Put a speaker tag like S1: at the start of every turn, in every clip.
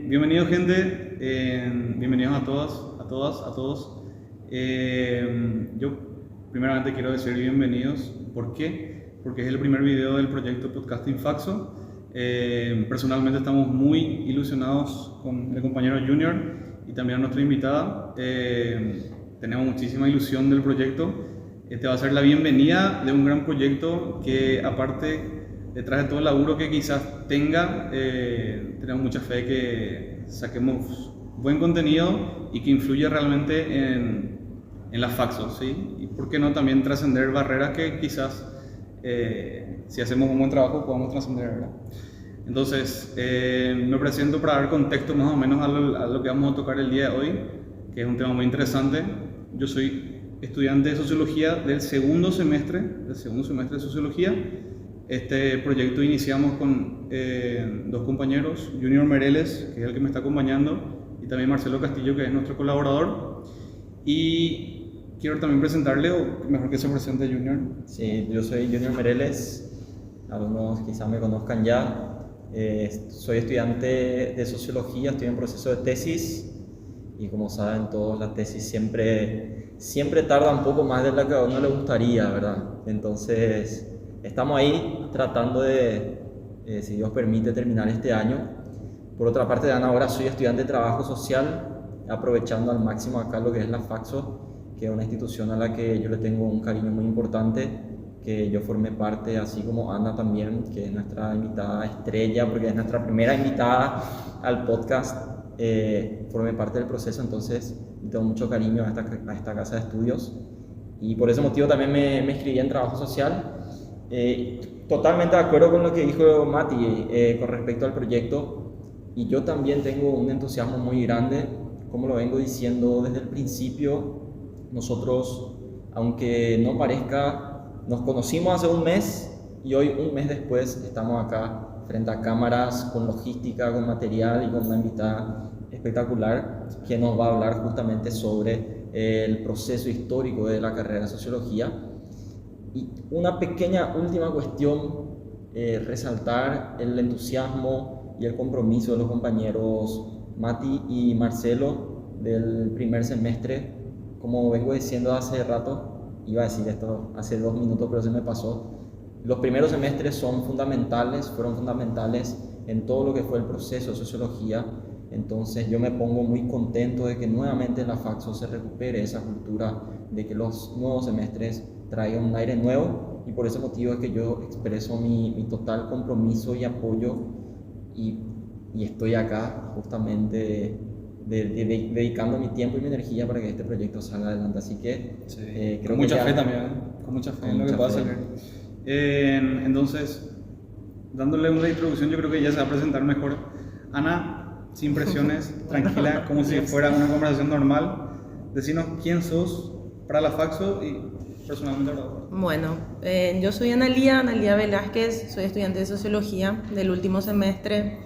S1: Bienvenidos gente, bienvenidos a todos. Yo primeramente quiero decir bienvenidos. ¿Por qué? Porque es el primer video del proyecto Podcasting Faxo. Personalmente estamos muy ilusionados con el compañero Junior y también a nuestra invitada. Tenemos muchísima ilusión del proyecto. Este va a ser la bienvenida de un gran proyecto que, aparte, detrás de todo el laburo que quizás tenga, tenemos mucha fe que saquemos buen contenido y que influya realmente en la Faxo, ¿sí? Y por qué no también trascender barreras que quizás, si hacemos un buen trabajo, podamos trascender, ¿verdad? Entonces, me presento para dar contexto más o menos a lo que vamos a tocar el día de hoy, que es un tema muy interesante. Yo soy estudiante de Sociología del segundo semestre de Sociología. Este proyecto iniciamos con dos compañeros, Junior Mereles, que es el que me está acompañando, y también Marcelo Castillo, que es nuestro colaborador. Y quiero también presentarle, o mejor que se presente Junior.
S2: Sí, yo soy Junior Mereles, algunos quizás me conozcan ya. Soy estudiante de Sociología, estoy en proceso de tesis, y como saben todos, la tesis siempre tarda un poco más de lo que a uno le gustaría, ¿verdad? Entonces estamos ahí tratando de, si Dios permite, terminar este año. Por otra parte, ahora soy estudiante de Trabajo Social, aprovechando al máximo acá lo que es la Faxo, que es una institución a la que yo le tengo un cariño muy importante, que yo formé parte, así como Ana también, que es nuestra invitada estrella, porque es nuestra primera invitada al podcast. Formé parte del proceso, entonces tengo mucho cariño a esta casa de estudios, y por ese motivo también me inscribí en Trabajo Social. Totalmente de acuerdo con lo que dijo Mati con respecto al proyecto, y yo también tengo un entusiasmo muy grande. Como lo vengo diciendo desde el principio, nosotros, aunque no parezca, nos conocimos hace un mes, y hoy, un mes después, estamos acá frente a cámaras, con logística, con material y con una invitada espectacular que nos va a hablar justamente sobre el proceso histórico de la carrera de Sociología. Y una pequeña última cuestión, resaltar el entusiasmo y el compromiso de los compañeros Mati y Marcelo del primer semestre. Como vengo diciendo hace rato, iba a decir esto hace 2 minutos, pero se me pasó. Los primeros semestres fueron fundamentales en todo lo que fue el proceso de Sociología. Entonces yo me pongo muy contento de que nuevamente en la Faxo se recupere esa cultura, de que los nuevos semestres traigan un aire nuevo, y por ese motivo es que yo expreso mi total compromiso y apoyo, y estoy acá justamente dedicando mi tiempo y mi energía para que este proyecto salga adelante. Así que
S1: Sí,
S2: creo
S1: con
S2: que
S1: mucha
S2: ya,
S1: fe también, con mucha fe en lo que pueda salir. Entonces, dándole una introducción, yo creo que ya se va a presentar mejor. Ana, sin presiones, tranquila, como si fuera una conversación normal. Decinos quién sos para la Faxo y personalmente.
S3: Bueno, yo soy Analía Velázquez, soy estudiante de Sociología del último semestre.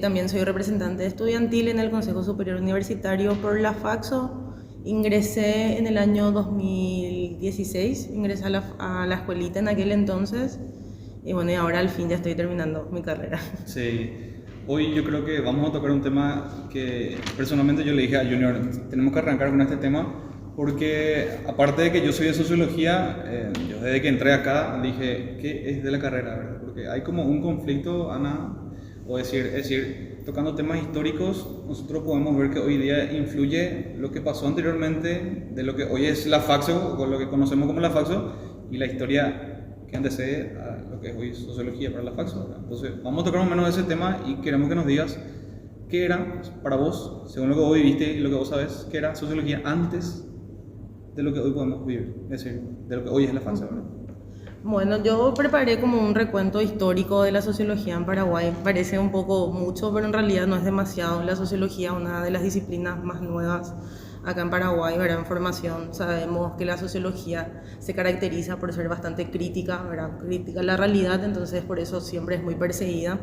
S3: También soy representante estudiantil en el Consejo Superior Universitario por la Faxo. Ingresé en el año 2016, ingresé a la escuelita en aquel entonces, y bueno, y ahora al fin ya estoy terminando mi carrera.
S1: Sí, hoy yo creo que vamos a tocar un tema que personalmente yo le dije a Junior, tenemos que arrancar con este tema, porque aparte de que yo soy de Sociología, yo desde que entré acá dije, ¿qué es de la carrera? ¿Verdad? Porque hay como un conflicto, Ana, es decir, tocando temas históricos, nosotros podemos ver que hoy día influye lo que pasó anteriormente de lo que hoy es la Faxo, o lo que conocemos como la Faxo, y la historia que antecede a lo que es hoy Sociología para la Faxo, ¿verdad? Entonces, vamos a tocar un menos ese tema y queremos que nos digas qué era para vos, según lo que vos viviste y lo que vos sabes, qué era Sociología antes de lo que hoy podemos vivir, es decir, de lo que hoy es la Faxo, ¿verdad?
S3: Bueno, yo preparé como un recuento histórico de la sociología en Paraguay. Parece un poco mucho, pero en realidad no es demasiado. La sociología es una de las disciplinas más nuevas acá en Paraguay, ¿verdad? En formación sabemos que la sociología se caracteriza por ser bastante crítica, ¿verdad? Crítica a la realidad, entonces por eso siempre es muy perseguida.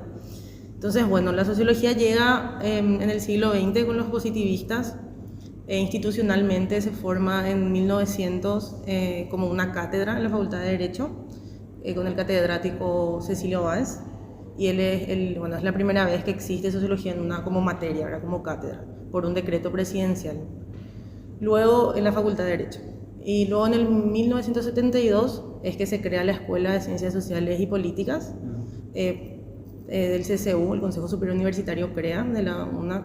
S3: Entonces, bueno, la sociología llega en el siglo XX con los positivistas. Institucionalmente se forma en 1900 como una cátedra en la Facultad de Derecho, con el catedrático Cecilio Báez. y él es, bueno, es la primera vez que existe sociología en una como materia, ¿verdad? Como cátedra, por un decreto presidencial. Luego en la Facultad de Derecho. Y luego en el 1972 es que se crea la Escuela de Ciencias Sociales y Políticas del CCU, el Consejo Superior Universitario crea,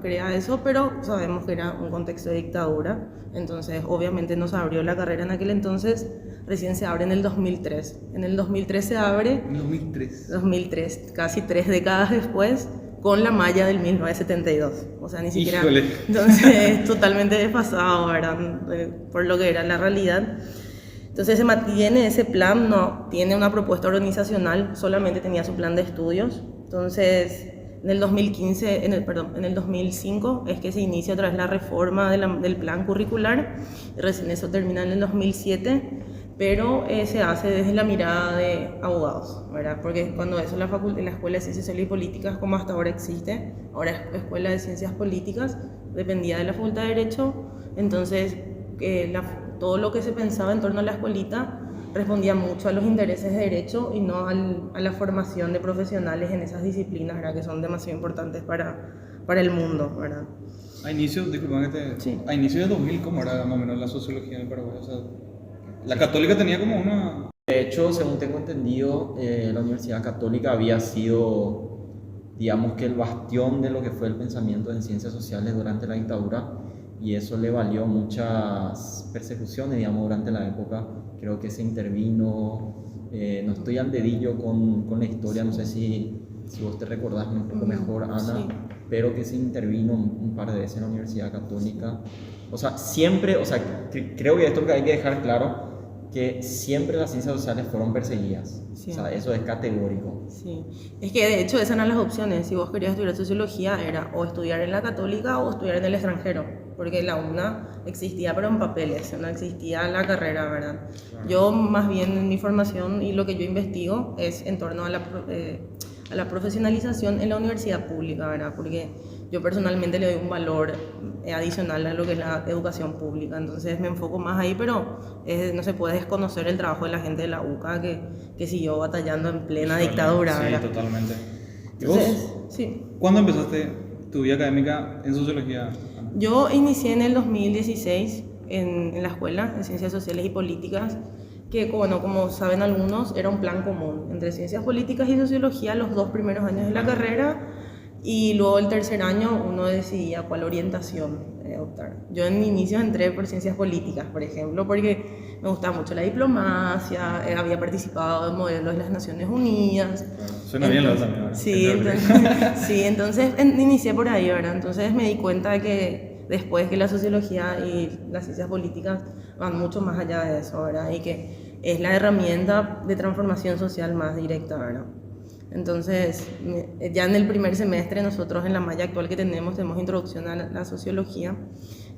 S3: crea eso, pero sabemos que era un contexto de dictadura, entonces obviamente no se abrió la carrera en aquel entonces, recién se abre en el 2003. En el 2003 se abre... 2003, casi 3 décadas después, con la malla del 1972, o sea, ni siquiera...
S1: Híjole.
S3: Entonces, totalmente desfasado, ¿verdad? Por lo que era la realidad. Entonces se mantiene ese plan, no tiene una propuesta organizacional, solamente tenía su plan de estudios. Entonces, en el 2005 es que se inicia otra vez la reforma del plan curricular, y recién eso termina en el 2007, pero se hace desde la mirada de abogados, ¿verdad? Porque cuando eso la Escuela de Ciencias Sociales y Políticas, como hasta ahora existe, ahora es Escuela de Ciencias Políticas, dependía de la Facultad de Derecho, entonces todo lo que se pensaba en torno a la escuelita respondía mucho a los intereses de derecho y no a la formación de profesionales en esas disciplinas, ¿verdad? Que son demasiado importantes para el mundo, ¿verdad?
S1: A inicio de 2000, ¿cómo era más o menos la sociología en el Paraguay? O sea, la católica tenía como una...
S2: De hecho, según tengo entendido, la Universidad Católica había sido, digamos que el bastión de lo que fue el pensamiento en ciencias sociales durante la dictadura, y eso le valió muchas persecuciones, digamos, durante la época. Creo que se intervino, no estoy al dedillo con la historia, no sé si vos te recordás un poco mejor, Ana,
S3: sí.
S2: Pero que se intervino un par de veces en la Universidad Católica. O sea, siempre, o sea, creo que esto que hay que dejar claro, que siempre las ciencias sociales fueron perseguidas. Sí. O sea, eso es categórico.
S3: Sí, es que de hecho esas eran las opciones. Si vos querías estudiar sociología, era o estudiar en la católica o estudiar en el extranjero, porque la UNA existía pero en papeles, no existía la carrera, ¿verdad? Claro. Yo más bien en mi formación y lo que yo investigo es en torno a la profesionalización en la universidad pública, ¿verdad? Porque yo personalmente le doy un valor adicional a lo que es la educación pública, entonces me enfoco más ahí, pero no se puede desconocer el trabajo de la gente de la UCA que siguió batallando en plena dictadura, ¿verdad?
S1: Sí, totalmente. ¿Y
S3: entonces,
S1: vos?
S3: Sí.
S1: ¿Cuándo empezaste tu vida académica en sociología?
S3: Yo inicié en el 2016 en la Escuela de Ciencias Sociales y Políticas, que bueno, como saben algunos, era un plan común entre Ciencias Políticas y Sociología los 2 primeros años de la carrera, y luego el tercer año uno decidía cuál orientación optar. Yo en inicio entré por Ciencias Políticas, por ejemplo, porque me gustaba mucho la diplomacia, había participado en modelos de las Naciones Unidas.
S1: Suena bien lo también, ¿verdad?
S3: Sí, entonces inicié por ahí, ¿verdad? Entonces me di cuenta de que después que la sociología y las ciencias políticas van mucho más allá de eso, ¿verdad? Y que es la herramienta de transformación social más directa, ¿verdad? Entonces, ya en el primer semestre nosotros en la malla actual que tenemos introducción a la sociología.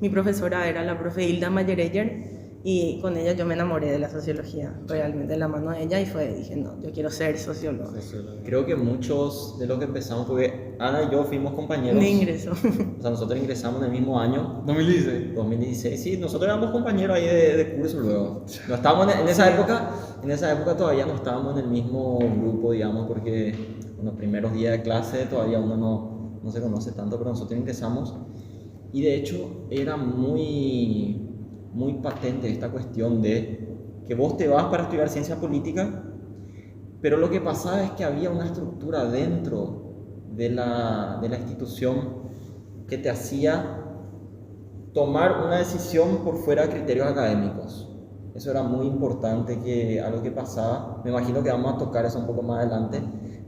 S3: Mi profesora era la profe Hilda Mayereyer, y con ella yo me enamoré de la sociología, realmente de la mano de ella, y dije, no, yo quiero ser socióloga.
S2: Creo que muchos de los que empezamos, porque Ana y yo fuimos compañeros
S3: de ingreso.
S2: O sea, nosotros ingresamos en el mismo año.
S1: 2016,
S2: sí, nosotros éramos compañeros ahí de curso luego. No estábamos en esa época todavía no estábamos en el mismo grupo, digamos, porque en los primeros días de clase todavía uno no se conoce tanto, pero nosotros ingresamos, y de hecho era muy patente esta cuestión de que vos te vas para estudiar ciencia política, pero lo que pasaba es que había una estructura dentro de la institución que te hacía tomar una decisión por fuera de criterios académicos. Eso era muy importante, algo que pasaba, me imagino que vamos a tocar eso un poco más adelante,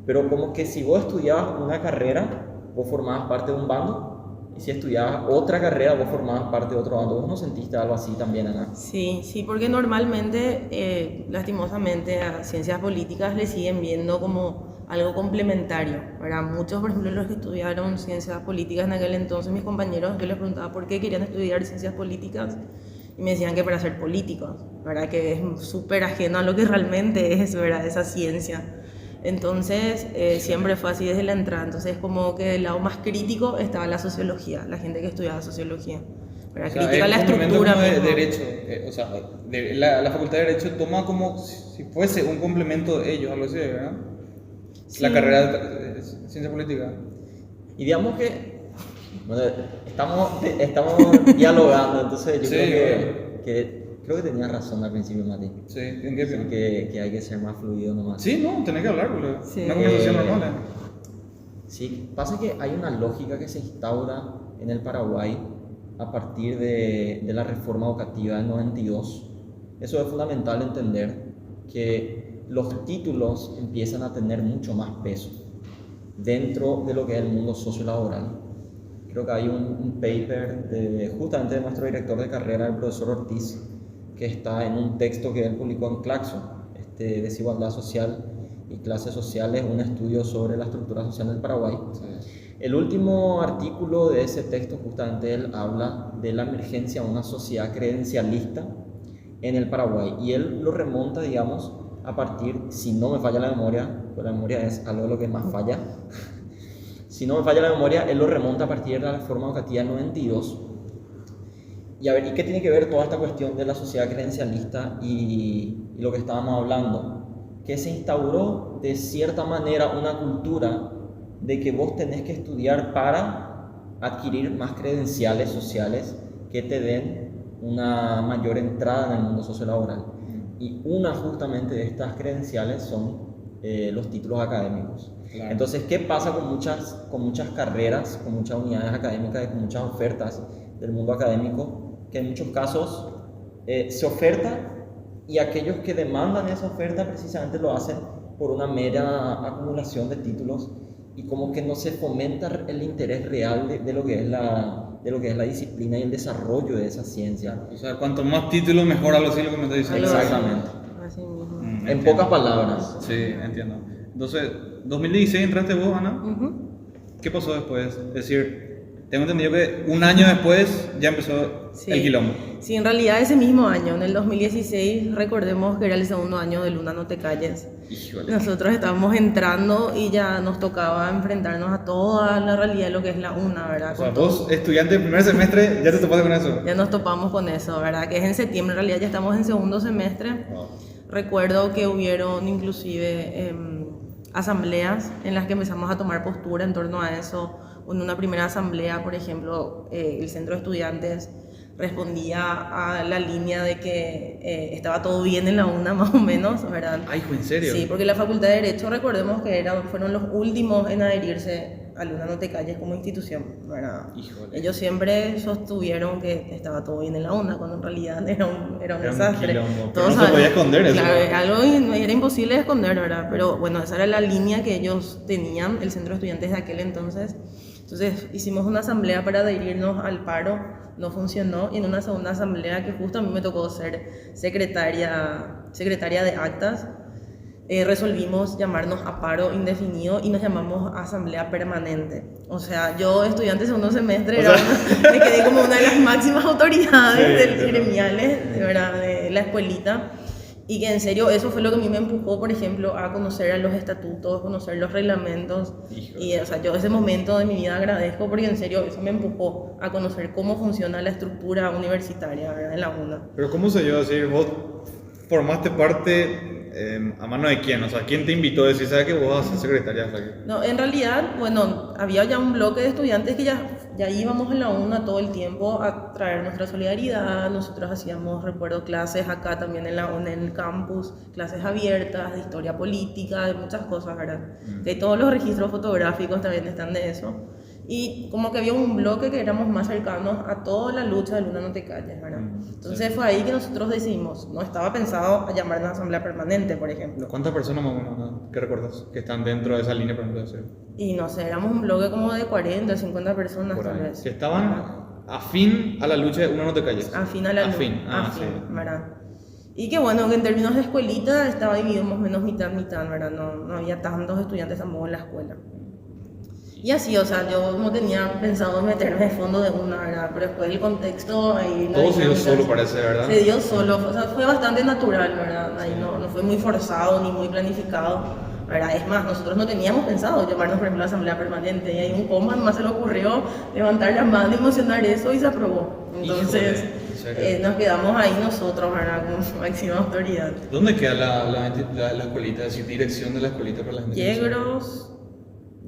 S2: pero como que si vos estudiabas una carrera, vos formabas parte de un bando, y si estudiabas otra carrera, vos formabas parte de otro bando. ¿Vos no sentiste algo así también, Ana?
S3: Sí, porque normalmente, lastimosamente, a ciencias políticas le siguen viendo como algo complementario, ¿verdad? Muchos, por ejemplo, los que estudiaron ciencias políticas en aquel entonces, mis compañeros, yo les preguntaba por qué querían estudiar ciencias políticas, y me decían que para ser políticos, ¿verdad? Que es súper ajeno a lo que realmente es, ¿verdad? Esa ciencia. Entonces, siempre fue así desde la entrada. Entonces, como que del lado más crítico estaba la sociología, la gente que estudiaba sociología.
S1: O sea,
S3: crítica a la estructura
S1: de derecho, la Facultad de Derecho toma como si fuese un complemento de ellos, algo así, ¿verdad? Sí. La carrera ciencia política.
S2: Y digamos que, bueno, estamos dialogando, entonces yo
S1: Sí,
S2: creo que tenías razón al principio, Mati.
S1: Sí, ¿en qué
S2: Sí,
S1: piensas?
S2: que hay que ser más fluido nomás.
S1: Sí, no, tenés que hablar, boludo.
S3: Sí.
S1: Una conversación normal.
S2: Sí, pasa que hay una lógica que se instaura en el Paraguay a partir de la reforma educativa del 92. Eso es fundamental entender, que los títulos empiezan a tener mucho más peso dentro de lo que es el mundo sociolaboral. Creo que hay un paper justamente de nuestro director de carrera, el profesor Ortiz, que está en un texto que él publicó en Claxo, Desigualdad Social y Clases Sociales, un estudio sobre la estructura social del Paraguay.
S1: Sí.
S2: El último artículo de ese texto, justamente él habla de la emergencia de una sociedad credencialista en el Paraguay, y él lo remonta, digamos, a partir, si no me falla la memoria, pues la memoria es algo de lo que más falla, si no me falla la memoria, él lo remonta a partir de la reforma educativa del 92. Y a ver, ¿y qué tiene que ver toda esta cuestión de la sociedad credencialista y lo que estábamos hablando? Que se instauró de cierta manera una cultura de que vos tenés que estudiar para adquirir más credenciales sociales que te den una mayor entrada en el mundo sociolaboral. Y una justamente de estas credenciales son los títulos académicos.
S1: Claro.
S2: Entonces, ¿qué pasa con muchas carreras, con muchas unidades académicas y con muchas ofertas del mundo académico? Que en muchos casos se oferta, y aquellos que demandan esa oferta precisamente lo hacen por una mera acumulación de títulos, y como que no se fomenta el interés real de lo que es la disciplina y el desarrollo de esa ciencia.
S1: O sea, cuanto más títulos, mejor, algo así lo que me estás diciendo.
S2: Exactamente.
S3: Así mismo.
S2: En
S1: Entiendo.
S2: pocas palabras.
S1: Sí, entiendo. Entonces, 2016 entraste vos, Ana.
S3: Ujú.
S1: ¿Qué pasó después? Es decir, tengo entendido que un año después ya empezó
S3: Sí.
S1: el quilombo.
S3: Sí, en realidad ese mismo año, en el 2016, recordemos que era el segundo año de Luna No Te Calles.
S2: Híjole.
S3: Nosotros estábamos entrando y ya nos tocaba enfrentarnos a toda la realidad de lo que es la UNA, ¿verdad?
S1: O sea,
S3: Con todo.
S1: vos, estudiante del primer semestre, ya te topaste con eso.
S3: Ya nos topamos con eso, ¿verdad? Que es en septiembre, en realidad ya estamos en segundo semestre. Recuerdo que hubieron inclusive asambleas en las que empezamos a tomar postura en torno a eso. En una primera asamblea, por ejemplo, el centro de estudiantes respondía a la línea de que estaba todo bien en la UNA, más o menos, ¿verdad?
S1: Ay, hijo, ¿en serio?
S3: Sí, porque la Facultad de Derecho, recordemos que fueron los últimos en adherirse a Luna No Te Calles como institución, ¿verdad?
S1: Híjole.
S3: Ellos siempre sostuvieron que estaba todo bien en la UNA, cuando en realidad era un
S1: Era un
S3: desastre.
S1: quilombo, pero
S3: Todos
S1: no se
S3: saben-
S1: podía esconder eso,
S3: Claro,
S1: ¿no?
S3: era algo era imposible de esconder, ¿verdad? Pero bueno, esa era la línea que ellos tenían, el centro de estudiantes de aquel entonces. Entonces hicimos una asamblea para adherirnos al paro, no funcionó, y en una segunda asamblea que justo a mí me tocó ser secretaria de actas, resolvimos llamarnos a paro indefinido y nos llamamos asamblea permanente. O sea, yo estudiante de segundo semestre me quedé como una de las máximas autoridades
S1: Sí,
S3: del
S1: claro.
S3: gremiales, de verdad, de la escuelita. Y que en serio eso fue lo que a mí me empujó, por ejemplo, a conocer a los estatutos, conocer los reglamentos.
S1: Híjole.
S3: Y o sea, yo ese momento de mi vida agradezco porque en serio eso me empujó a conocer cómo funciona la estructura universitaria, ¿verdad? En la UNA.
S1: Pero ¿cómo se dio? Decir, vos formaste parte a mano de quién, o sea, ¿quién te invitó a decir, sabes que vos vas a ser secretaria? O sea, que-
S3: No, en realidad, bueno, había ya un bloque de estudiantes que ya íbamos en la UNA todo el tiempo a traer nuestra solidaridad. Nosotros hacíamos, recuerdo, clases acá también en la UNA, en el campus, clases abiertas de historia política, de muchas cosas, ¿verdad? Que todos los registros fotográficos también están de eso. Y como que había un bloque que éramos más cercanos a toda la lucha de Luna No Te Calles, ¿verdad? Entonces fue ahí que nosotros decidimos, no estaba pensado a llamarnos asamblea permanente, por ejemplo.
S1: ¿Cuántas personas más o menos, no? ¿Qué recuerdas? Que están dentro de esa línea, por ejemplo, de hacer?
S3: Y no sé, éramos un bloque como de 40, 50 personas
S1: Por
S3: tal
S1: ahí.
S3: vez.
S1: Que estaban afín a la lucha de Una No Te Calles.
S3: Afín a la luz.
S1: Afín,
S3: Afín,
S1: sí.
S3: ¿verdad? Y que bueno, que en términos de escuelita estaba dividido más o menos mitad, ¿verdad? No había tantos estudiantes tampoco en la escuela. Y así, o sea, yo no tenía pensado meterme de fondo de una, ¿verdad? Pero después el contexto ahí... la
S1: Todo se dio
S3: dinámica,
S1: solo, parece, ¿verdad?
S3: Se dio solo, o sea, fue bastante natural, ¿verdad? Ahí no fue muy forzado ni muy planificado, ¿verdad? Es más, nosotros no teníamos pensado llamarnos, por ejemplo, a asamblea permanente, y ahí un compa nomás se le ocurrió levantar la mano y emocionar eso y se aprobó. Entonces,
S1: Híjole, ¿en serio?
S3: nos quedamos ahí nosotros, ¿verdad? Como máxima autoridad.
S1: ¿Dónde queda la escuelita? Es decir, dirección de la escuelita para la gente. que no sabe.
S3: Yegros,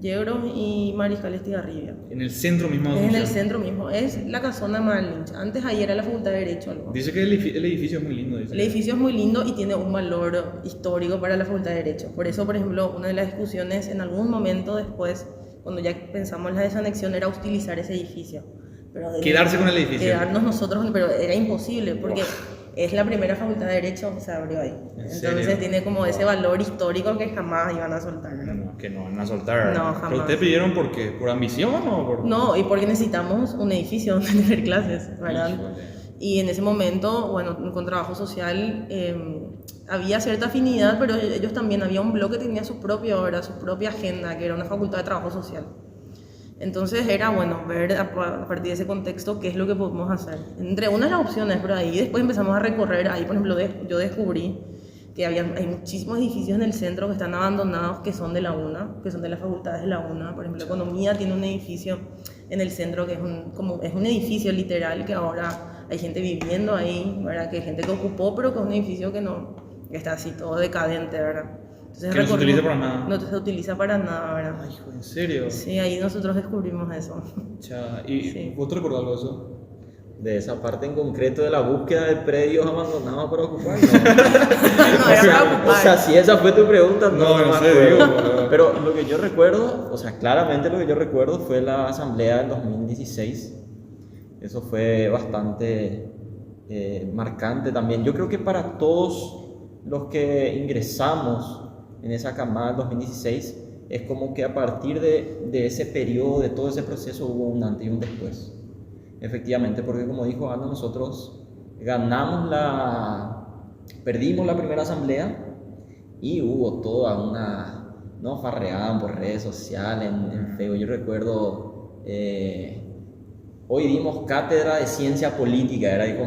S3: Yegros y Mariscal Estigarribia.
S1: En el centro mismo de
S3: Es en el
S1: Asunción.
S3: centro mismo, es la casona Malinch. Antes ahí era la Facultad de Derecho algo.
S1: Dice que el edificio es muy lindo. Dice.
S3: El edificio es muy lindo y tiene un valor histórico para la Facultad de Derecho. Por eso, por ejemplo, una de las discusiones en algún momento después, cuando ya pensamos en la desanexión, era utilizar ese edificio. Pero
S1: Quedarse con el edificio.
S3: Quedarnos nosotros, pero era imposible porque es la primera Facultad de Derecho que se abrió ahí. Entonces
S1: serio?
S3: tiene como ese valor histórico que jamás iban a soltar. ¿No?
S1: No, que no van a soltar.
S3: No, jamás.
S1: ¿Pero ustedes pidieron por qué? ¿Por ambición o por...?
S3: No, y porque necesitamos un edificio donde tener clases, ¿verdad?
S1: Híjole.
S3: Y en ese momento, bueno, con trabajo social había cierta afinidad, pero ellos también, había un bloque que tenía su propia agenda, que era una facultad de trabajo social. Entonces era bueno ver a partir de ese contexto qué es lo que podemos hacer. Entre una de las opciones, pero ahí después empezamos a recorrer, ahí por ejemplo yo descubrí que hay muchísimos edificios en el centro que están abandonados, que son de la UNA, que son de las facultades de la UNA. Por ejemplo, Economía tiene un edificio en el centro que es un edificio literal, que ahora hay gente viviendo ahí, ¿verdad? Que hay gente que ocupó, pero que es un edificio que está así todo decadente, ¿verdad? Entonces,
S1: Que no se utiliza para nada.
S3: No se utiliza para nada, ¿verdad?
S1: Ay, hijo, ¿en serio?
S3: Sí, ahí nosotros descubrimos eso.
S1: Cha, ¿y
S3: Sí.
S1: vos te recordás algo de eso?
S2: De esa parte en concreto de la búsqueda de predios abandonados para ocupar.
S3: No, era para ocupar.
S2: O sea, si esa fue tu pregunta,
S1: No,
S2: me
S1: no sé,
S2: acuerdo.
S1: digo,
S2: Pero lo que yo recuerdo, o sea, claramente lo que yo recuerdo fue la asamblea del 2016. Eso fue bastante marcante también. Yo creo que para todos los que ingresamos en esa camada del 2016, es como que a partir de ese periodo, de todo ese proceso, hubo un antes y un después. Efectivamente, porque como dijo Ana, nosotros perdimos la primera asamblea y hubo toda una, no, farreaban por redes sociales, en Facebook. Yo recuerdo, hoy dimos cátedra de ciencia política, era que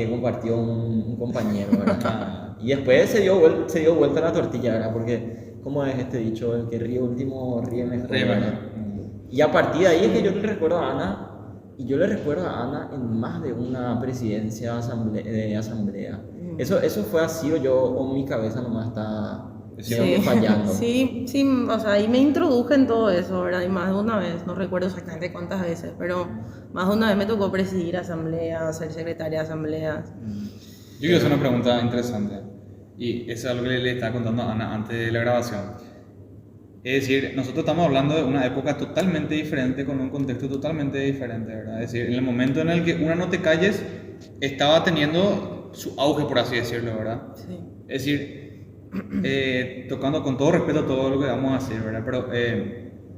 S2: compartió un compañero, ¿verdad? Y después se dio vuelta la tortilla, ¿verdad? Porque, ¿cómo es este dicho? El que ríe último ríe mejor.
S1: Ríe
S2: ¿verdad?
S1: mejor.
S2: Y a partir de ahí es que yo le recuerdo a Ana, y yo le recuerdo a Ana en más de una presidencia de asamblea. Eso fue así o mi cabeza nomás está medio que fallando.
S3: Sí, o sea, ahí me introduje en todo eso, ¿verdad? Y más de una vez, no recuerdo exactamente cuántas veces, pero más de una vez me tocó presidir asambleas, ser secretaria de asambleas.
S1: Yo quiero hacer una pregunta interesante. Y eso es algo que le estaba contando a Ana antes de la grabación. Es decir, nosotros estamos hablando de una época totalmente diferente, con un contexto totalmente diferente, ¿verdad? Es decir, en el momento en el que Una No Te Calles estaba teniendo su auge, por así decirlo, ¿verdad?
S3: Sí.
S1: Es decir, tocando con todo respeto todo lo que vamos a hacer, ¿verdad? Pero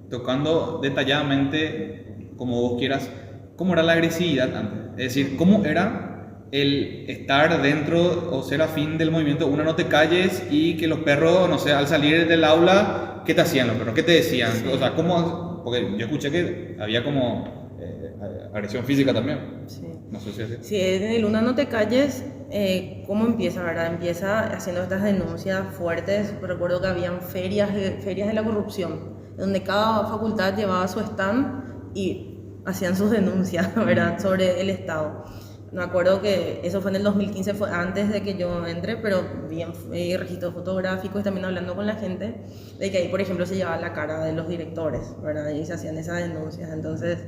S1: tocando detalladamente, como vos quieras, cómo era la agresividad antes. Es decir, cómo era el estar dentro o ser afín del movimiento Una No Te Calles y que los perros, no sé, al salir del aula, ¿qué te hacían los perros? ¿Qué te decían?
S3: Sí.
S1: O sea, ¿cómo? Porque yo escuché que había como agresión física también.
S3: Sí.
S1: No sé si es así.
S3: Sí, en el Una No Te Calles, ¿cómo empieza, verdad? Empieza haciendo estas denuncias fuertes. Recuerdo que habían ferias de la corrupción, donde cada facultad llevaba su stand y hacían sus denuncias, ¿verdad? Sobre el Estado. Me acuerdo que eso fue en el 2015, fue antes de que yo entre, pero bien registros fotográficos y también hablando con la gente, de que ahí, por ejemplo, se llevaba la cara de los directores, ¿verdad? Y se hacían esas denuncias. Entonces,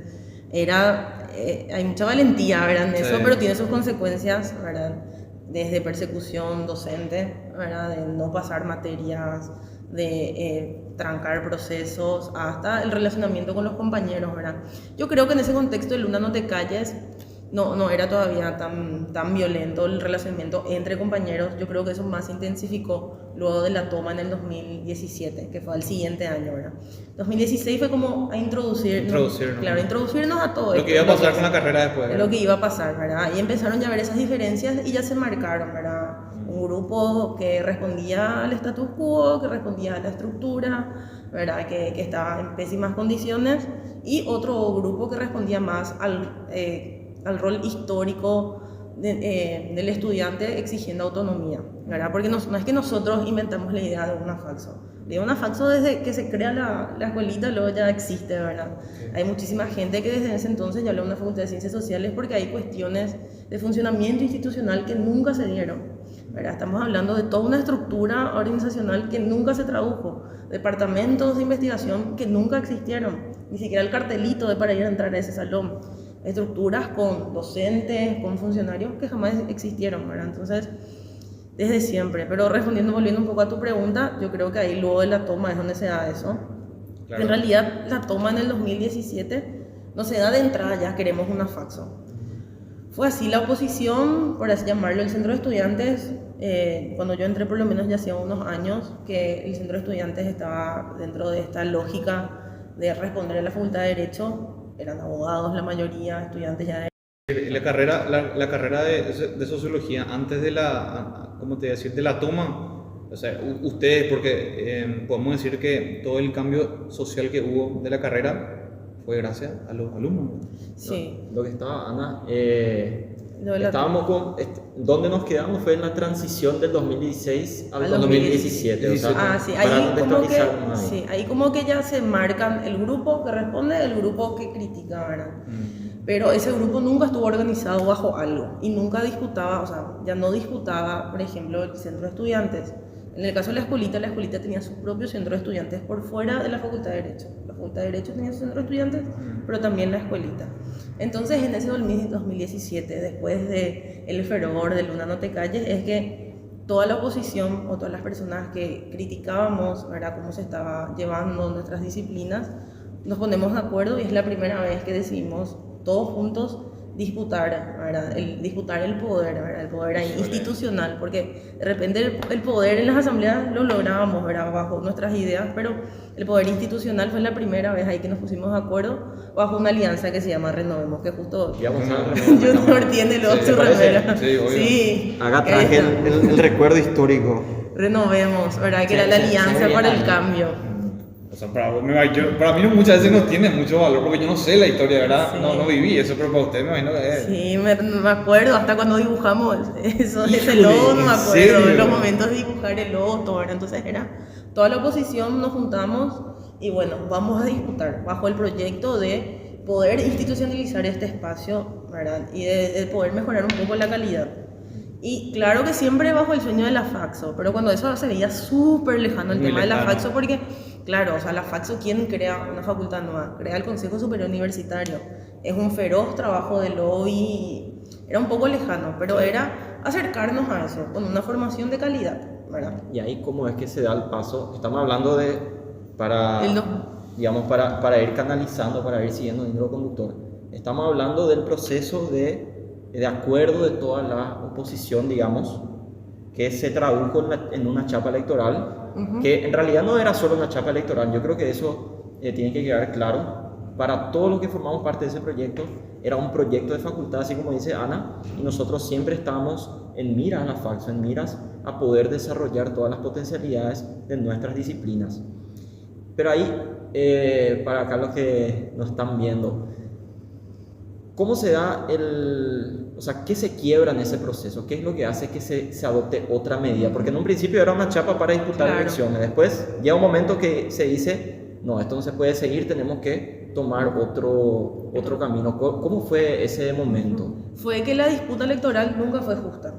S3: hay mucha valentía, ¿verdad? En eso,
S1: Sí.
S3: pero tiene sus consecuencias, ¿verdad? Desde persecución docente, ¿verdad? De no pasar materias, de trancar procesos, hasta el relacionamiento con los compañeros, ¿verdad? Yo creo que en ese contexto el Una No Te Calles no era todavía tan violento el relacionamiento entre compañeros. Yo creo que eso más se intensificó luego de la toma en el 2017, que fue al siguiente año, ¿verdad? 2016 fue como a introducirnos. Claro, introducirnos a todo
S1: Lo que iba a pasar con la carrera después.
S3: lo que iba a pasar, ¿verdad? Y empezaron ya a ver esas diferencias y ya se marcaron, ¿verdad? Un grupo que respondía al status quo, que respondía a la estructura, ¿verdad? Que estaba en pésimas condiciones, y otro grupo que respondía más al rol histórico del estudiante exigiendo autonomía, ¿verdad? Porque no es que nosotros inventamos la idea de UNAFACSO. La UNAFACSO, desde que se crea la escuelita, luego ya existe, ¿verdad? Okay. Hay muchísima gente que desde ese entonces ya habla de una facultad de ciencias sociales porque hay cuestiones de funcionamiento institucional que nunca se dieron, ¿verdad? ¿verdad? Estamos hablando de toda una estructura organizacional que nunca se tradujo, departamentos de investigación que nunca existieron, ni siquiera el cartelito de para ir a entrar a ese salón, estructuras con docentes, con funcionarios que jamás existieron, ¿verdad? Entonces, desde siempre, pero volviendo un poco a tu pregunta, yo creo que ahí luego de la toma es donde se da eso. Claro. En realidad, la toma en el 2017 no se da de entrada, ya queremos una Faxo. Fue así la oposición, por así llamarlo, el centro de estudiantes, cuando yo entré por lo menos ya hacía unos años, que el centro de estudiantes estaba dentro de esta lógica de responder a la Facultad de Derecho, eran abogados la mayoría, estudiantes ya de...
S1: La carrera de sociología, antes de la, ¿cómo te voy a decir?, de la toma, o sea, ustedes, porque podemos decir que todo el cambio social que hubo de la carrera fue gracias a los alumnos.
S3: Sí.
S2: Lo que estaba, Ana, donde nos quedamos fue en la transición del 2016 al 2017. O sea,
S3: sí, ahí como que ya se marcan el grupo que responde, el grupo que critica, ¿verdad? Pero ese grupo nunca estuvo organizado bajo algo y nunca disputaba, o sea, ya no disputaba, por ejemplo, el centro de estudiantes. En el caso de la escuelita tenía su propio centro de estudiantes por fuera de la Facultad de Derecho. La Facultad de Derecho tenía su centro de estudiantes, pero también la escuelita. Entonces, en ese 2017, después del fervor de Luna no te calles, es que toda la oposición o todas las personas que criticábamos, ¿verdad?, cómo se estaba llevando nuestras disciplinas, nos ponemos de acuerdo y es la primera vez que decidimos todos juntos disputar, ¿verdad? Disputar el poder, ¿verdad? El poder ahí institucional, porque de repente el poder en las asambleas lo lográbamos, ¿verdad?, bajo nuestras ideas, pero el poder institucional fue la primera vez ahí que nos pusimos de acuerdo bajo una alianza que se llama Renovemos, que justo Junior tiene su remera. Sí,
S2: acá traje el recuerdo histórico.
S3: Renovemos, ¿verdad?, que era la alianza para el cambio.
S1: O sea, para mí muchas veces no tiene mucho valor porque yo no sé la historia, ¿verdad? Sí. No viví eso, pero para usted me imagino que es.
S3: Sí, me acuerdo, hasta cuando dibujamos ese logo, no me acuerdo, en los momentos de dibujar el logo, todo, ¿verdad? Entonces toda la oposición nos juntamos y bueno, vamos a disputar bajo el proyecto de poder institucionalizar este espacio, ¿verdad? Y de poder mejorar un poco la calidad. Y claro que siempre bajo el sueño de la Faxo, pero cuando eso se veía súper lejano el tema de la Faxo, porque claro, o sea, la Faxo, ¿quién crea una facultad nueva? Crea el Consejo Superior Universitario. Es un feroz trabajo de lobby, era un poco lejano, pero era acercarnos a eso, con una formación de calidad, ¿verdad?
S2: Y ahí, ¿cómo es que se da el paso? Estamos hablando para ir canalizando, para ir siguiendo el hilo conductor. Estamos hablando del proceso de acuerdo de toda la oposición, digamos, que se tradujo en una chapa electoral, que en realidad no era solo una chapa electoral. Yo creo que eso tiene que quedar claro. Para todos los que formamos parte de ese proyecto, era un proyecto de facultad, así como dice Ana, y nosotros siempre estábamos en miras a la Faxo, en miras a poder desarrollar todas las potencialidades de nuestras disciplinas. Pero ahí, para acá los que nos están viendo, ¿cómo se da o sea, qué se quiebra en ese proceso? ¿Qué es lo que hace que se adopte otra medida? Porque en un principio era una chapa para disputar elecciones. Después llega un momento que se dice, no, esto no se puede seguir, tenemos que tomar otro camino. ¿Cómo fue ese momento?
S3: Fue que la disputa electoral nunca fue justa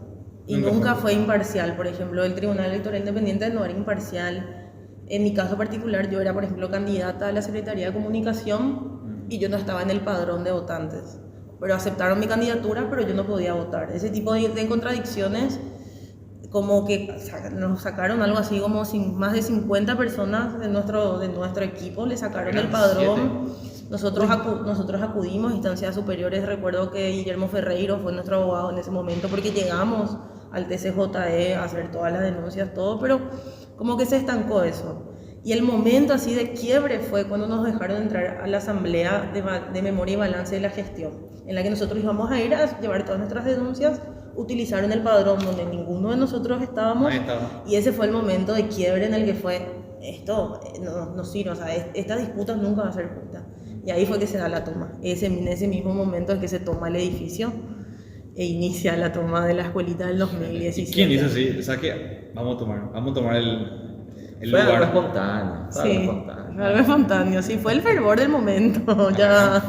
S3: y nunca fue imparcial. Por ejemplo, el Tribunal Electoral Independiente no era imparcial. En mi caso particular, yo era, por ejemplo, candidata a la Secretaría de Comunicación y yo no estaba en el padrón de votantes. Pero aceptaron mi candidatura, pero yo no podía votar. Ese tipo de contradicciones, como que nos sacaron algo así como más de 50 personas de nuestro equipo, le sacaron el padrón. Nosotros acudimos a instancias superiores. Recuerdo que Guillermo Ferreiro fue nuestro abogado en ese momento, porque llegamos al TCJE a hacer todas las denuncias, todo, pero como que se estancó eso. Y el momento así de quiebre fue cuando nos dejaron entrar a la asamblea de memoria y balance de la gestión, en la que nosotros íbamos a ir a llevar todas nuestras denuncias. Utilizaron el padrón donde ninguno de nosotros estábamos, y ese fue el momento de quiebre en el que fue, esto no sirve, o sea, esta disputa nunca va a ser justa. Y ahí fue que se da la toma. En ese mismo momento es que se toma el edificio e inicia la toma de la escuelita del 2017.
S1: ¿Y quién dice así? O sea que vamos a tomar el
S2: fue
S1: lugar.
S2: Algo espontáneo.
S3: Fue algo espontáneo, sí, fue el fervor del momento. Ya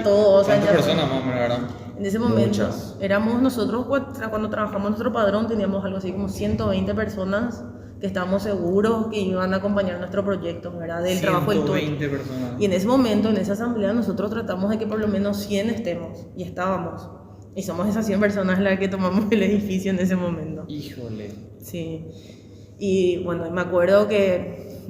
S3: todo.
S1: ¿Cuántas personas más o menos, verdad?
S3: En ese momento
S2: Muchas.
S3: éramos nosotros, cuando trabajamos en nuestro padrón, teníamos algo así como 120 personas que estábamos seguros que iban a acompañar nuestro proyecto, ¿verdad? Del trabajo del turismo.
S1: 120 personas.
S3: Y en ese momento, en esa asamblea, nosotros tratamos de que por lo menos 100 estemos, y estábamos. Y somos esas 100 personas las que tomamos el edificio en ese momento.
S2: Híjole.
S3: Sí. Y bueno, me acuerdo que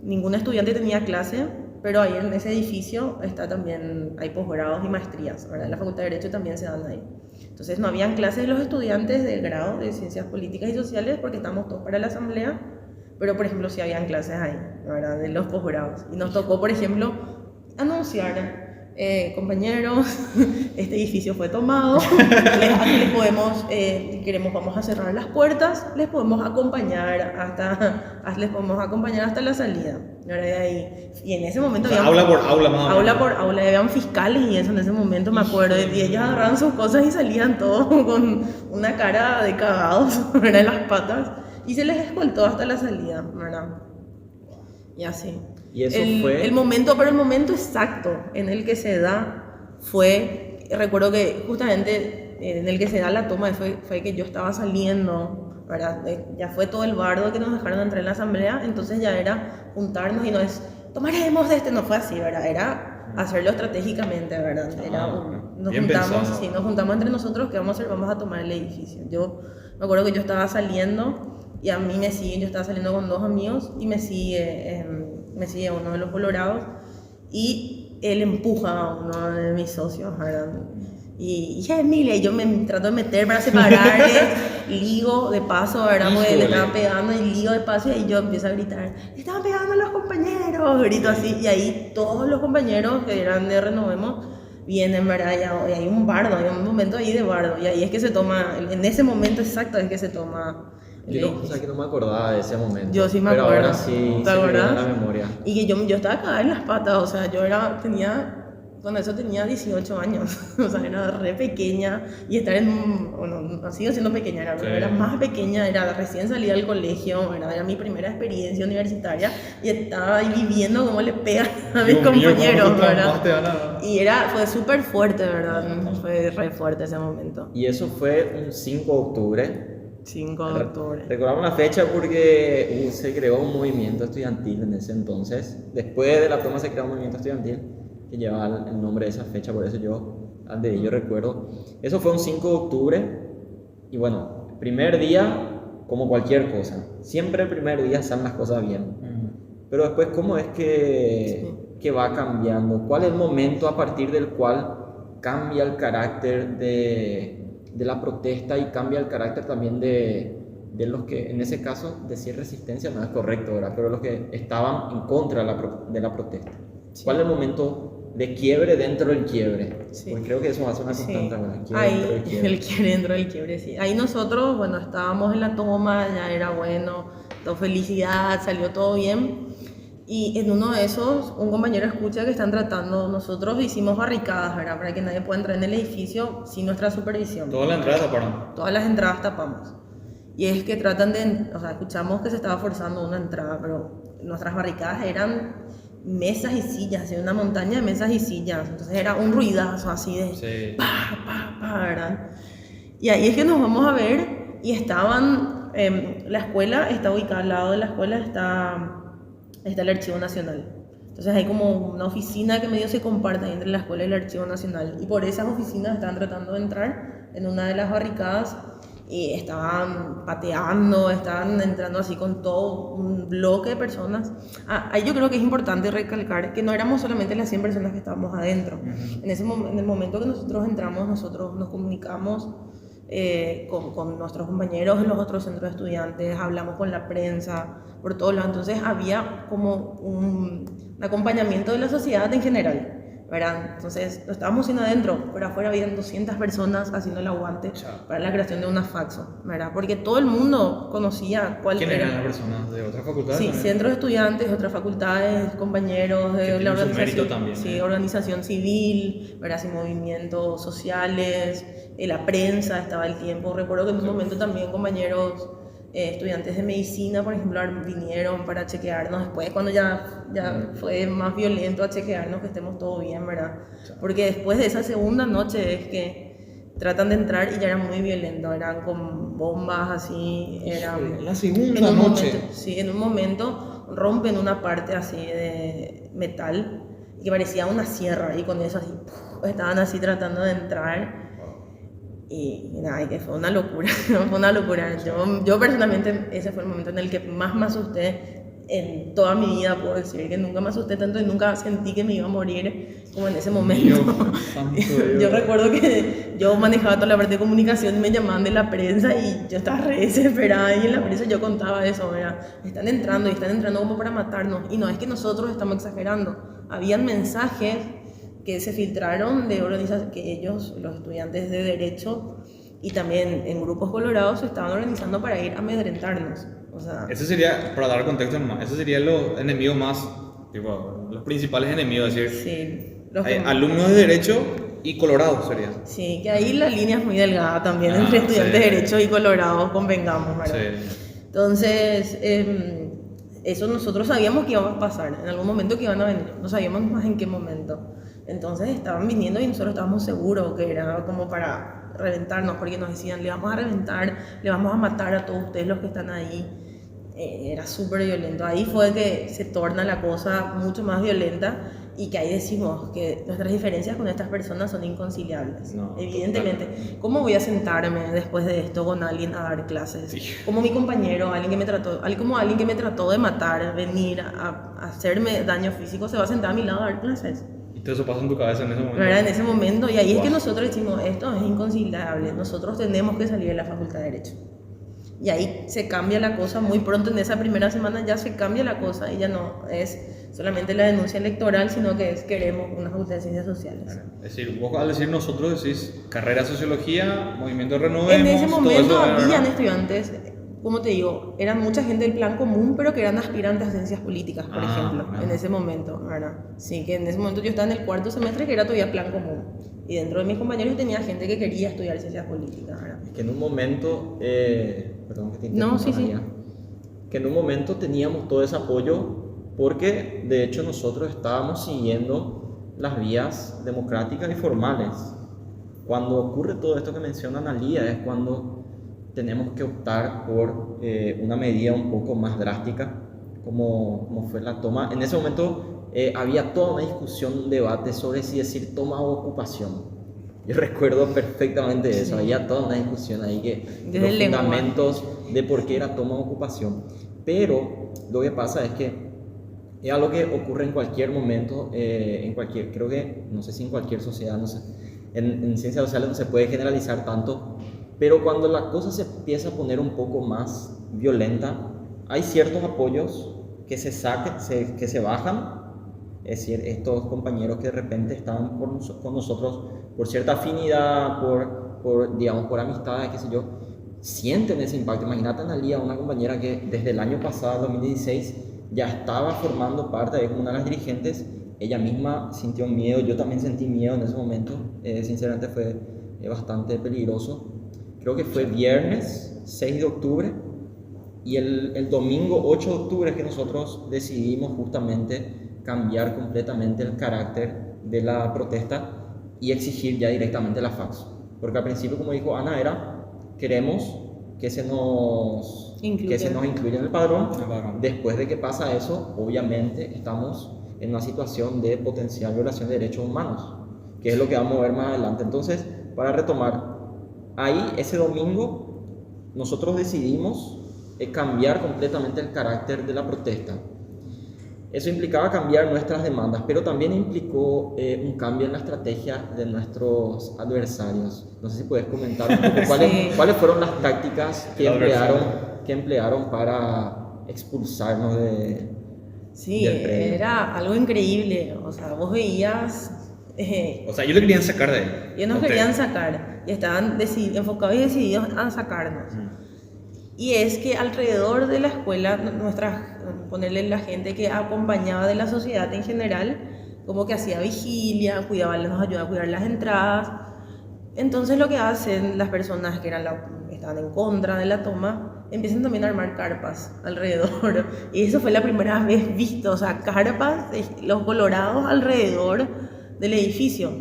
S3: ningún estudiante tenía clase, pero ahí en ese edificio está también, hay posgrados y maestrías, ¿verdad? En la Facultad de Derecho también se dan ahí. Entonces no habían clases de los estudiantes del grado de Ciencias Políticas y Sociales porque estamos todos para la asamblea, pero por ejemplo sí habían clases ahí, ¿verdad? De los posgrados. Y nos tocó, por ejemplo, anunciar, compañeros, este edificio fue tomado, les podemos, vamos a cerrar las puertas, les podemos acompañar hasta la salida, ¿verdad? Y en ese momento
S1: O sea,
S3: había
S1: aula por aula más o menos.
S3: aula por aula, y habían fiscales y eso en ese momento me acuerdo, y ellos agarraban sus cosas y salían todos con una cara de cagados, ¿verdad? En las patas, y se les escoltó hasta la salida, ¿verdad? Y así.
S2: Y eso fue...
S3: el momento exacto en el que se da fue, recuerdo que justamente en el que se da la toma fue que yo estaba saliendo, ¿verdad? Ya fue todo el bardo que nos dejaron entrar en la asamblea, entonces ya era juntarnos y no es, tomaremos no fue así, ¿verdad? Era hacerlo estratégicamente, ¿verdad? Nos juntamos entre nosotros que vamos a tomar el edificio. Yo me acuerdo que yo estaba saliendo y a mí yo estaba saliendo con 2 amigos y me sigue uno de los colorados y él empuja a uno de mis socios, ¿verdad? Y Emilia, y yo me trato de meter para separarle, ligo de paso, ¿verdad? Porque le estaban pegando y ligo de paso y ahí yo empiezo a gritar, ¡le estaban pegando a los compañeros! Grito así, y ahí todos los compañeros que eran de Renovemos vienen, ¿verdad? Y hay un bardo, hay un momento ahí de bardo, y ahí es que se toma, en ese momento exacto es que se toma...
S2: O sea, que no me acordaba de ese momento.
S3: Yo sí me
S2: pero
S3: acuerdo.
S2: Ahora sí
S3: ¿Te
S2: se me viene a
S3: acuerdas?
S2: la memoria.
S3: Y que yo estaba cagada en las patas, o sea, con eso tenía 18 años, o sea, era re pequeña, y estar no sigo siendo pequeña, era más pequeña, era recién salida del colegio, ¿verdad? Era mi primera experiencia universitaria, y estaba ahí viviendo cómo le pegan a mis compañeros, ¿verdad? Y fue súper fuerte, ¿verdad? Fue re fuerte ese momento.
S2: Y eso fue un 5 de octubre.
S3: 5 de octubre.
S2: Recordamos la fecha porque se creó un movimiento estudiantil en ese entonces. Después de la toma se creó un movimiento estudiantil que llevaba el nombre de esa fecha, por eso yo recuerdo. Eso fue un 5 de octubre y bueno, el primer día, como cualquier cosa, siempre el primer día salen las cosas bien. Pero después, ¿cómo es que va cambiando? ¿Cuál es el momento a partir del cual cambia el carácter de la protesta y cambia el carácter también de los que, en ese caso, decir resistencia no es correcto, ¿verdad? Pero los que estaban en contra de la protesta? Sí. ¿Cuál es el momento de quiebre dentro del quiebre? Sí. Pues creo que eso va a ser una constante, ¿verdad?
S3: Ahí, el quiebre dentro del quiebre, sí. Ahí nosotros, bueno, estábamos en la toma, ya era bueno, toda felicidad, salió todo bien. Y en uno de esos, un compañero escucha que están tratando, nosotros hicimos barricadas, ¿verdad? Para que nadie pueda entrar en el edificio sin nuestra supervisión.
S1: ¿Todas las entradas taparon?
S3: Todas las entradas tapamos. Y es que escuchamos que se estaba forzando una entrada, pero nuestras barricadas eran mesas y sillas, una montaña de mesas y sillas. Entonces era un ruidazo así de ¿verdad? Y ahí es que nos vamos a ver y estaban, la escuela está ubicada al lado de la escuela, está el Archivo Nacional. Entonces hay como una oficina que medio se comparte entre la escuela y el Archivo Nacional. Y por esas oficinas estaban tratando de entrar en una de las barricadas y estaban pateando, estaban entrando así con todo un bloque de personas. Ahí yo creo que es importante recalcar que no éramos solamente las 100 personas que estábamos adentro. En el momento que nosotros entramos, nosotros nos comunicamos con nuestros compañeros en los otros centros de estudiantes, hablamos con la prensa, por todos lados. Entonces había como un acompañamiento de la sociedad en general, ¿verdad? Entonces lo estábamos haciendo adentro, pero afuera habían 200 personas haciendo el aguante para la creación de una Faxo, ¿verdad? Porque todo el mundo conocía cuál era.
S1: ¿Quién eran las personas? ¿De otras facultades?
S3: Sí,
S1: también?
S3: Centros de estudiantes, de otras facultades, compañeros de la organización,
S1: también,
S3: sí, organización civil, ¿verdad? Sí, movimientos sociales, la prensa estaba al tiempo. Recuerdo que en un momento también compañeros estudiantes de medicina, por ejemplo, vinieron para chequearnos después, cuando ya fue más violento a chequearnos que estemos todo bien, ¿verdad? Porque después de esa segunda noche es que tratan de entrar y ya era muy violento, eran con bombas así, eran...
S1: La segunda noche.
S3: Sí, en un momento rompen una parte así de metal que parecía una sierra y con eso así, estaban así tratando de entrar. Y nada, que fue una locura, fue una locura. Yo personalmente, ese fue el momento en el que más me asusté en toda mi vida, puedo decir, que nunca me asusté tanto y nunca sentí que me iba a morir como en ese momento. Yo recuerdo que yo manejaba toda la parte de comunicación y me llamaban de la prensa y yo estaba re desesperada y en la prensa yo contaba eso, ¿verdad? Están entrando como para matarnos y no es que nosotros estamos exagerando, habían mensajes que se filtraron de organizaciones que ellos, los estudiantes de Derecho y también en grupos colorados se estaban organizando para ir a amedrentarnos. O sea,
S1: Ese sería, para dar contexto más, ese sería los enemigos más, tipo, los principales enemigos, es decir,
S3: sí,
S1: alumnos de Derecho y colorados serían.
S3: Sí, que ahí la línea es muy delgada también entre estudiantes de Derecho y colorados, convengamos, ¿verdad?
S1: Sí.
S3: Entonces, eso nosotros sabíamos que iba a pasar, en algún momento que iban a venir, no sabíamos más en qué momento. Entonces estaban viniendo y nosotros estábamos seguros que era como para reventarnos, porque nos decían, le vamos a reventar, le vamos a matar a todos ustedes los que están ahí. Era súper violento. Ahí fue que se torna la cosa mucho más violenta y que ahí decimos que nuestras diferencias con estas personas son inconciliables. No, evidentemente, totalmente. ¿Cómo voy a sentarme después de esto con alguien a dar clases? Sí. Como mi compañero, alguien que me trató de matar, venir a hacerme daño físico, se va a sentar a mi lado a dar clases.
S1: Todo eso pasa en tu cabeza en ese momento.
S3: ¿Verdad? En ese momento, y ahí es que nosotros decimos, esto es inconciliable, nosotros tenemos que salir de la Facultad de Derecho. Y ahí se cambia la cosa muy pronto, en esa primera semana ya se cambia la cosa y ya no es solamente la denuncia electoral, sino que es queremos una Facultad de Ciencias Sociales.
S1: Es decir, vos al decir nosotros decís carrera Sociología, Movimiento Renovemos.
S3: En ese momento habían estudiantes, como te digo, eran mucha gente del plan común, pero que eran aspirantes a ciencias políticas, por ejemplo, en ese momento, ¿verdad? Sí, que en ese momento yo estaba en el cuarto semestre que era todavía plan común. Y dentro de mis compañeros tenía gente que quería estudiar ciencias políticas, ¿verdad?
S2: Es que en un momento, perdón que te interrumpa,
S3: no, sí,
S2: María, que en un momento teníamos todo ese apoyo porque de hecho nosotros estábamos siguiendo las vías democráticas y formales. Cuando ocurre todo esto que menciona Analía es cuando tenemos que optar por una medida un poco más drástica, como fue la toma. En ese momento había toda una discusión, un debate sobre si decir toma o ocupación. Yo recuerdo perfectamente eso, había toda una discusión ahí que los fundamentos de por qué era toma o ocupación. Pero lo que pasa es que es algo que ocurre en cualquier momento, creo que, no sé si en cualquier sociedad, no sé, en ciencias sociales no se puede generalizar tanto, pero cuando la cosa se empieza a poner un poco más violenta, hay ciertos apoyos que se bajan. Es decir, estos compañeros que de repente estaban con nosotros por cierta afinidad, por amistades, qué sé yo, sienten ese impacto. Imagínate, Analía, una compañera que desde el año pasado, 2016, ya estaba formando parte de una de las dirigentes. Ella misma sintió miedo, yo también sentí miedo en ese momento. Sinceramente fue bastante peligroso. Creo que fue viernes 6 de octubre y el domingo 8 de octubre es que nosotros decidimos justamente cambiar completamente el carácter de la protesta y exigir ya directamente la fax. Porque al principio, como dijo Ana, queremos que se nos incluya en el padrón. Después de que pasa eso, obviamente estamos en una situación de potencial violación de derechos humanos, que es lo que vamos a ver más adelante. Entonces, para retomar, ahí ese domingo nosotros decidimos cambiar completamente el carácter de la protesta. Eso implicaba cambiar nuestras demandas, pero también implicó un cambio en la estrategia de nuestros adversarios. No sé si puedes comentar un poco cuáles fueron las tácticas que emplearon para expulsarnos del premio.
S3: Era algo increíble. O sea, vos veías...
S1: o sea, ellos le querían sacar de ahí.
S3: Ellos nos querían sacar y estaban enfocados y decididos a sacarnos. Y es que alrededor de la escuela, ponerle la gente que acompañaba de la sociedad en general, como que hacía vigilia, nos ayudaba a cuidar las entradas. Entonces lo que hacen las personas que estaban en contra de la toma, empiezan también a armar carpas alrededor. Y eso fue la primera vez visto, o sea, carpas, los colorados alrededor del edificio.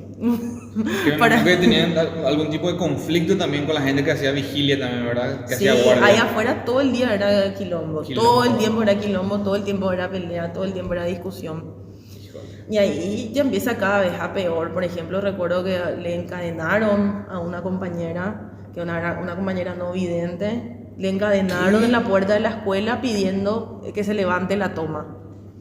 S1: Que tenían algún tipo de conflicto también con la gente que hacía vigilia también, ¿verdad? Que
S3: Sí,
S1: hacía guardia.
S3: ahí afuera todo el día era quilombo, todo el tiempo era quilombo, todo el tiempo era pelea, todo el tiempo era discusión. Y ahí ya empieza cada vez a peor. Por ejemplo, recuerdo que le encadenaron a una compañera, que era una compañera no vidente, le encadenaron en la puerta de la escuela pidiendo que se levante la toma.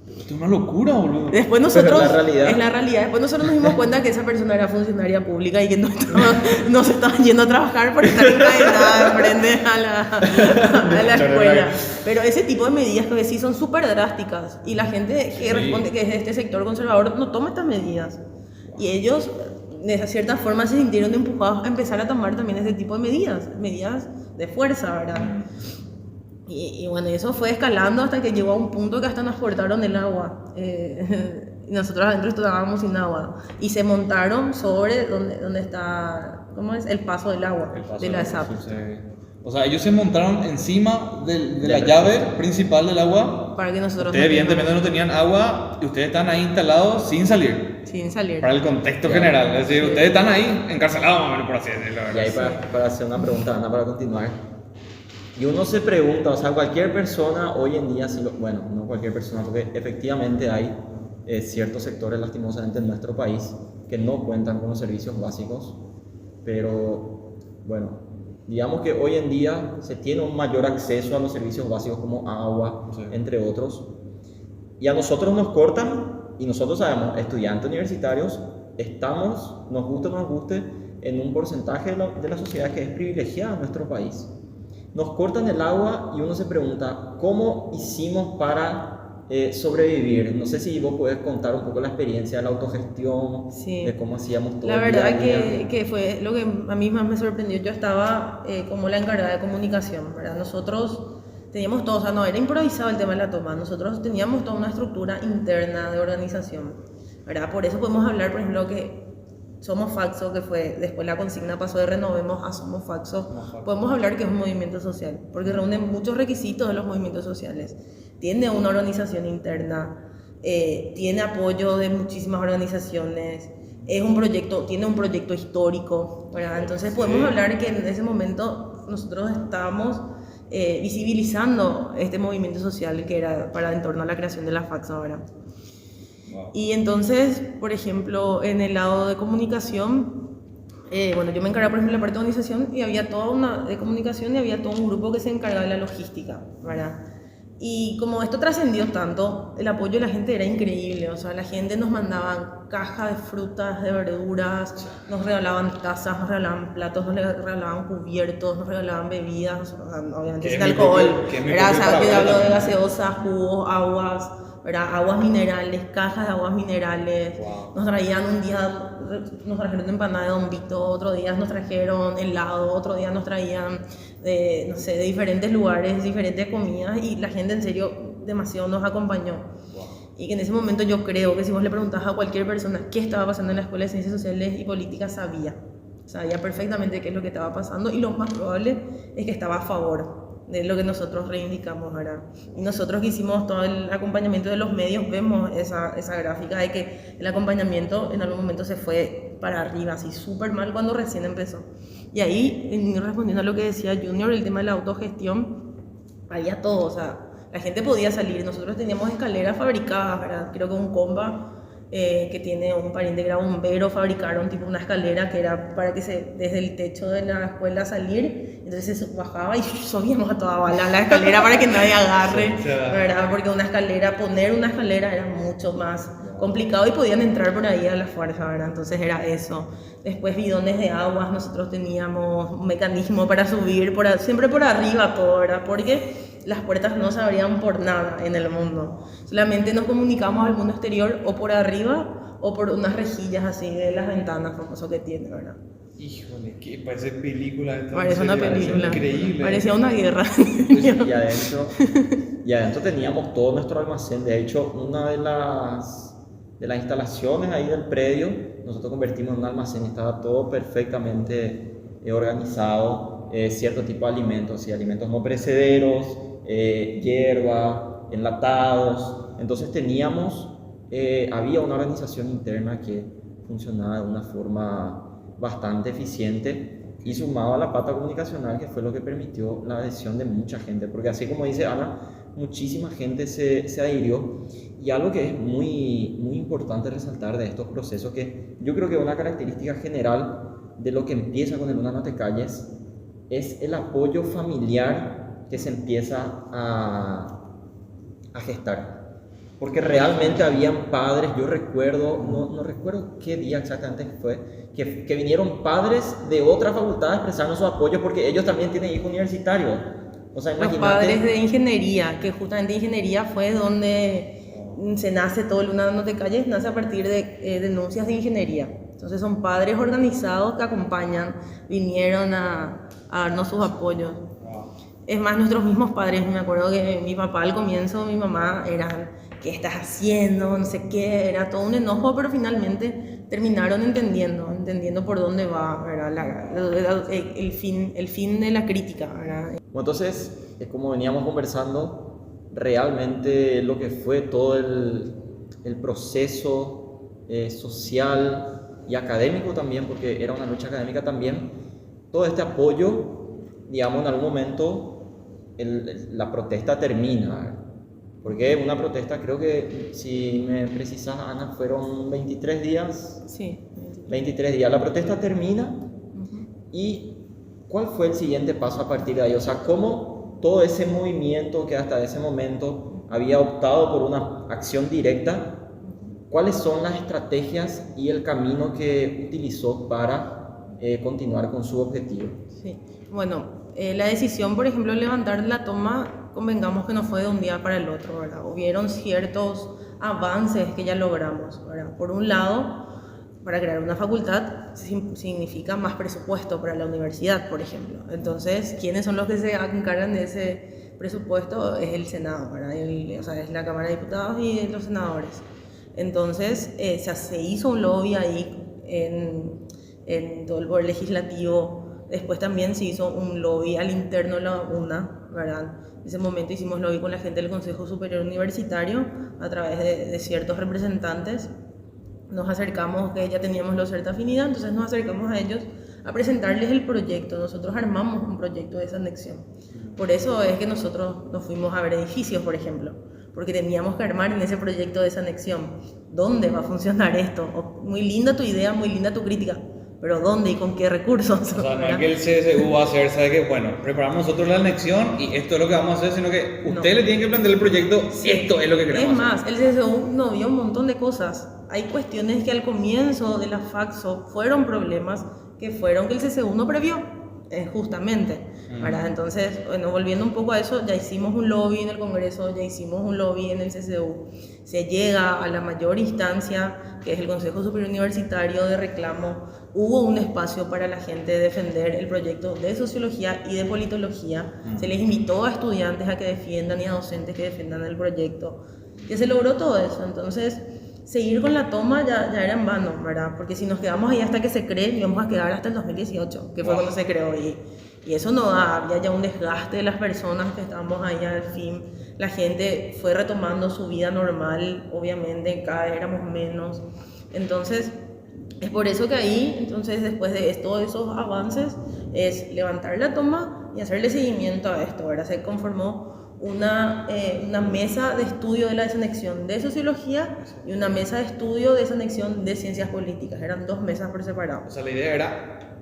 S1: Esto es una locura, boludo.
S3: Después nosotros,
S2: Pero es la realidad.
S3: es la realidad, después nosotros nos dimos cuenta que esa persona era funcionaria pública y que no se estaba yendo a trabajar por estar encadenada enfrente a la escuela. Pero ese tipo de medidas que sí son súper drásticas y la gente que responde que es de este sector conservador no toma estas medidas. Y ellos, de cierta forma, se sintieron empujados a empezar a tomar también ese tipo de medidas de fuerza, ¿verdad? Y bueno, eso fue escalando hasta que llegó a un punto que hasta nos cortaron el agua. Y nosotros adentro estábamos sin agua. Y se montaron sobre donde está, ¿cómo es? El paso del agua, de la SAP.
S1: O sea, ellos se montaron encima de la llave principal del agua.
S3: Para que nosotros
S1: Ustedes evidentemente no tenían agua y ustedes están ahí instalados sin salir.
S3: sin salir.
S1: Para el contexto general. Es decir, ustedes están ahí encarcelados, más o menos, por así decirlo.
S2: Y ahí para hacer una pregunta, Ana, para continuar. Y uno se pregunta, o sea, cualquier persona hoy en día, bueno, no cualquier persona, porque efectivamente hay ciertos sectores lastimosamente en nuestro país que no cuentan con los servicios básicos, pero bueno, digamos que hoy en día se tiene un mayor acceso a los servicios básicos como agua, sí, entre otros, y a nosotros nos cortan, y nosotros sabemos, estudiantes universitarios, estamos, nos guste o no nos guste, en un porcentaje de la sociedad que es privilegiada en nuestro país. Nos cortan el agua y uno se pregunta, ¿cómo hicimos para sobrevivir? No sé si vos podés contar un poco la experiencia de la autogestión, sí, de cómo hacíamos todo.
S3: La verdad que fue lo que a mí más me sorprendió. Yo estaba como la encargada de comunicación, ¿verdad? Nosotros teníamos todo, o sea, no era improvisado el tema de la toma, nosotros teníamos toda una estructura interna de organización, ¿verdad? Por eso podemos hablar, por ejemplo, que Somos Faxo, que fue, después la consigna pasó de Renovemos a Somos Faxo, podemos hablar que es un movimiento social, porque reúne muchos requisitos de los movimientos sociales. Tiene una organización interna, tiene apoyo de muchísimas organizaciones, es un proyecto, tiene un proyecto histórico, ¿verdad? Entonces podemos hablar que en ese momento nosotros estábamos visibilizando este movimiento social que era para en torno a la creación de la Faxo, ¿verdad? Y entonces, por ejemplo, en el lado de comunicación, bueno, yo me encargaba, por ejemplo, de la parte de organización y había toda una de comunicación y había todo un grupo que se encargaba de la logística, ¿verdad? Y como esto trascendió tanto, el apoyo de la gente era increíble, o sea, la gente nos mandaban cajas de frutas, de verduras, nos regalaban tazas, nos regalaban platos, nos regalaban cubiertos, nos regalaban bebidas, o sea, obviamente sin alcohol, ¿verdad? O sea, yo hablo de gaseosas, jugos, aguas, ¿verdad? Aguas minerales, cajas de aguas minerales. Wow. Nos traían un día, nos trajeron empanada de Don Vito, otro día nos trajeron helado, otro día nos traían no sé, de diferentes lugares, diferentes comidas, y la gente en serio demasiado nos acompañó. Wow. Y que en ese momento yo creo que si vos le preguntabas a cualquier persona qué estaba pasando en la Escuela de Ciencias Sociales y Políticas, sabía perfectamente qué es lo que estaba pasando, y lo más probable es que estaba a favor de lo que nosotros reivindicamos, ¿verdad? Y nosotros que hicimos todo el acompañamiento de los medios, vemos esa gráfica de que el acompañamiento en algún momento se fue para arriba, así súper mal cuando recién empezó. Y ahí, respondiendo a lo que decía Junior, el tema de la autogestión, había todo, o sea, la gente podía salir, nosotros teníamos escaleras fabricadas, ¿verdad? Creo que un compa que tiene un pariente que era bombero, fabricaron tipo una escalera que era para que desde el techo de la escuela salir, entonces se bajaba y subíamos a toda bala la escalera para que nadie agarre, ¿verdad? Porque poner una escalera era mucho más complicado y podían entrar por ahí a la fuerza, ¿verdad? Entonces era eso. Después bidones de aguas, nosotros teníamos un mecanismo para subir, siempre por arriba todo, ¿verdad? Porque las puertas no se abrían por nada en el mundo. Solamente nos comunicamos al mundo exterior o por arriba o por unas rejillas así de las ventanas, famoso que tiene, ¿verdad?
S1: Híjole, que parece película.
S3: Parece una película.
S1: Increíble.
S3: Parecía una guerra.
S2: Y adentro teníamos todo nuestro almacén. De hecho, una de las instalaciones ahí del predio, nosotros convertimos en un almacén. Estaba todo perfectamente organizado. cierto tipo de alimentos, y alimentos no perecederos, hierba, enlatados. Entonces había una organización interna que funcionaba de una forma bastante eficiente, y sumado a la pata comunicacional, que fue lo que permitió la adhesión de mucha gente, porque así como dice Ana, muchísima gente se adhirió. Y algo que es muy, muy importante resaltar de estos procesos, que yo creo que una característica general de lo que empieza con el Una No Te Calles, es el apoyo familiar que se empieza a gestar. Porque realmente habían padres, yo recuerdo, no recuerdo qué día exactamente fue, que vinieron padres de otra facultad a expresarnos su apoyo, porque ellos también tienen hijos universitarios. O sea,
S3: Los
S2: imagínate.
S3: padres de ingeniería, que justamente ingeniería fue donde se nace todo el Una No Te Calles, nace a partir de denuncias de ingeniería. Entonces son padres organizados que acompañan, vinieron a darnos sus apoyos. Es más, nuestros mismos padres, me acuerdo que mi papá al comienzo, mi mamá eran, ¿qué estás haciendo? No sé qué, era todo un enojo, pero finalmente terminaron entendiendo por dónde va, ¿verdad? El fin de la crítica, ¿verdad?
S2: Bueno, entonces, como veníamos conversando, realmente lo que fue todo el proceso social y académico también, porque era una lucha académica también, todo este apoyo, digamos, en algún momento la protesta termina, porque una protesta, creo que, si me precisas, Ana, fueron 23 días.
S3: Sí.
S2: 23 días. La protesta termina. ¿Y cuál fue el siguiente paso a partir de ahí? O sea, ¿cómo todo ese movimiento que hasta ese momento había optado por una acción directa, cuáles son las estrategias y el camino que utilizó para continuar con su objetivo?
S3: Sí, bueno, la decisión, por ejemplo, de levantar la toma, convengamos que no fue de un día para el otro, ¿verdad? Hubieron ciertos avances que ya logramos, ¿verdad? Por un lado, para crear una facultad significa más presupuesto para la universidad, por ejemplo. Entonces, ¿quiénes son los que se encargan de ese presupuesto? Es el Senado, ¿verdad? O sea, es la Cámara de Diputados y los senadores. Entonces, se hizo un lobby ahí en todo el poder legislativo. Después también se hizo un lobby al interno de la UNA, ¿verdad? En ese momento hicimos lobby con la gente del Consejo Superior Universitario a través de ciertos representantes. Nos acercamos, que ya teníamos la cierta afinidad, entonces nos acercamos a ellos a presentarles el proyecto. Nosotros armamos un proyecto de esa anexión. Por eso es que nosotros nos fuimos a ver edificios, por ejemplo, porque teníamos que armar en ese proyecto de esa anexión. ¿Dónde va a funcionar esto? Muy linda tu idea, muy linda tu crítica, pero ¿dónde y con qué recursos?
S1: O sea, no es que el CSU va a hacer, sabe que, bueno, preparamos nosotros la anexión y esto es lo que vamos a hacer, sino que ustedes le tienen que plantear el proyecto, sí, esto es lo que queremos.
S3: Es más, el CSU no vio un montón de cosas. Hay cuestiones que al comienzo de la FACSO fueron problemas que el CSU no previó, justamente, ¿verdad? Entonces, bueno, volviendo un poco a eso, ya hicimos un lobby en el Congreso, ya hicimos un lobby en el CSU, se llega a la mayor instancia, que es el Consejo Superior Universitario de Reclamo. Hubo un espacio para la gente defender el proyecto de sociología y de politología, se les invitó a estudiantes a que defiendan y a docentes que defendan el proyecto, que se logró todo eso. Entonces, seguir con la toma ya era en vano, ¿verdad? Porque si nos quedamos ahí hasta que se cree, íbamos a quedar hasta el 2018, que fue cuando se creó. Y eso no da, había ya un desgaste de las personas que estábamos ahí al fin. La gente fue retomando su vida normal, obviamente, cada vez éramos menos. Entonces, es por eso que ahí, entonces, después de todos esos avances, es levantar la toma y hacerle seguimiento a esto, ¿verdad? Se conformó una mesa de estudio de la desanexión de sociología y una mesa de estudio de desanexión de ciencias políticas. Eran dos mesas por separado.
S1: O sea, la idea era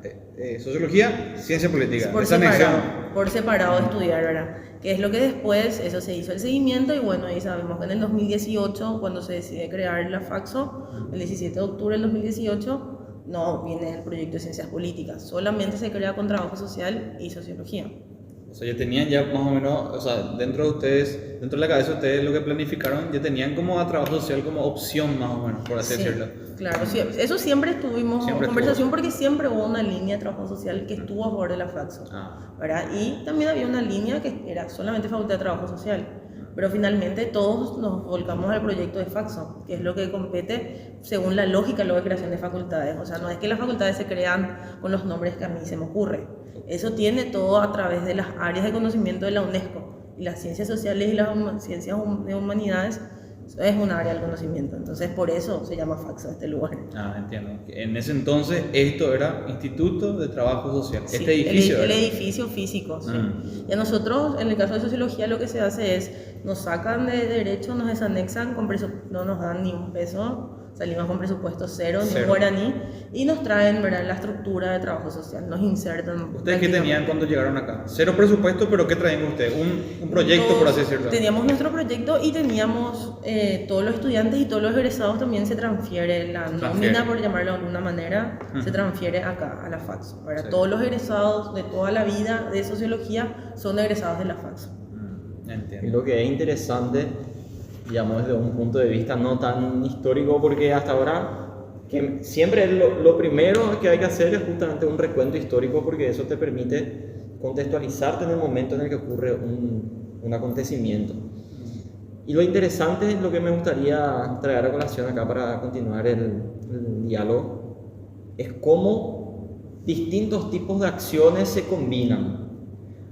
S1: sociología, ciencia política,
S3: por separado estudiar, ¿verdad? Que es lo que después, eso se hizo el seguimiento y bueno, ahí sabemos que en el 2018, cuando se decide crear la FACSO, el 17 de octubre del 2018, no viene el proyecto de ciencias políticas, solamente se crea con trabajo social y sociología.
S1: O sea, ya tenían ya más o menos, o sea, dentro de ustedes, dentro de la cabeza de ustedes lo que planificaron, ya tenían como a trabajo social como opción más o menos, por así decirlo.
S3: Claro, sí, eso siempre estuvimos en conversación porque siempre hubo una línea de trabajo social que estuvo a favor de la FACSO, ¿verdad? Y también había una línea que era solamente facultad de trabajo social. pero finalmente todos nos volcamos al proyecto de Faxo, que es lo que compete según la lógica luego de creación de facultades. O sea, no es que las facultades se crean con los nombres que a mí se me ocurre. Eso tiene todo a través de las áreas de conocimiento de la UNESCO. Y las ciencias sociales y las ciencias de humanidades es un área del conocimiento. Entonces, por eso se llama Faxo este lugar.
S1: Ah, entiendo. En ese entonces, esto era Instituto de Trabajo Social.
S3: Sí,
S1: Este edificio.
S3: el edificio físico, sí. Y a nosotros, en el caso de sociología, lo que se hace es, nos sacan de derecho, nos desanexan, no nos dan ni un peso, salimos con presupuesto cero, ni un guaraní, y nos traen, ¿verdad?, la estructura de trabajo social, nos insertan.
S1: ¿Ustedes qué tenían cuando llegaron acá? Cero presupuesto, pero ¿qué traían ustedes? Un proyecto, por así decirlo.
S3: Teníamos nuestro proyecto y teníamos todos los estudiantes y todos los egresados también se transfiere, la nómina, por llamarlo de alguna manera, se transfiere acá, a la Faxo. Sí. Todos los egresados de toda la vida de sociología son egresados de la Faxo.
S2: Entiendo. Y lo que es interesante, digamos, desde un punto de vista no tan histórico, porque hasta ahora que siempre lo primero que hay que hacer es justamente un recuento histórico, porque eso te permite contextualizarte en el momento en el que ocurre un acontecimiento. Y lo interesante, lo que me gustaría traer a colación acá para continuar el diálogo, es cómo distintos tipos de acciones se combinan.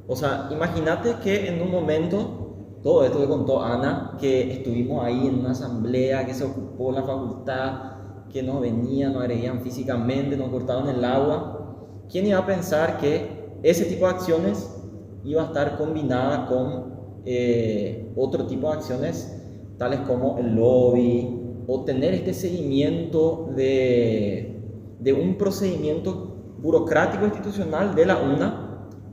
S2: O sea, imagínate que en un momento, todo esto que contó Ana, que estuvimos ahí en una asamblea, que se ocupó la facultad, que nos venían, nos agredían físicamente, nos cortaban el agua. ¿Quién iba a pensar que ese tipo de acciones iba a estar combinada con otro tipo de acciones, tales como el lobby, o tener este seguimiento de un procedimiento burocrático institucional de la UNA,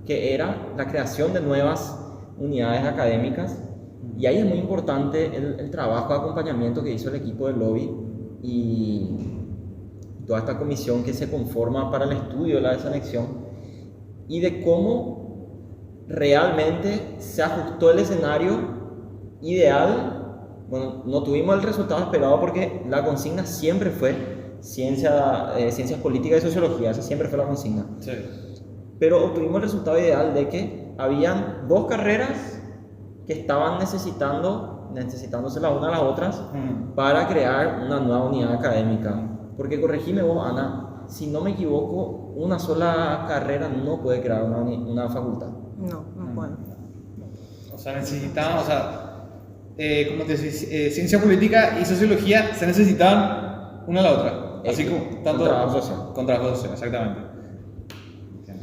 S2: que era la creación de nuevas unidades académicas? Y ahí es muy importante el trabajo de acompañamiento que hizo el equipo del lobby y toda esta comisión que se conforma para el estudio de la desanexión, y de cómo realmente se ajustó el escenario ideal. Bueno, no tuvimos el resultado esperado porque la consigna siempre fue ciencias políticas y sociología, esa siempre fue la consigna. Sí. Pero obtuvimos el resultado ideal de que habían dos carreras que estaban necesitándose la una a las otras para crear una nueva unidad académica. Porque corregime vos, Ana, si no me equivoco, una sola carrera no puede crear una facultad.
S3: No puede.
S1: O sea, necesitaban, como te decís, ciencia política y sociología se necesitaban una a la otra. Así como tanto
S2: con trabajo social.
S1: Con trabajo social, exactamente.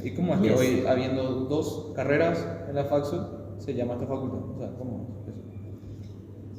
S1: ¿Y cómo es que hoy, habiendo dos carreras en la Faxo, se llama esta facultad? O sea, ¿cómo es eso?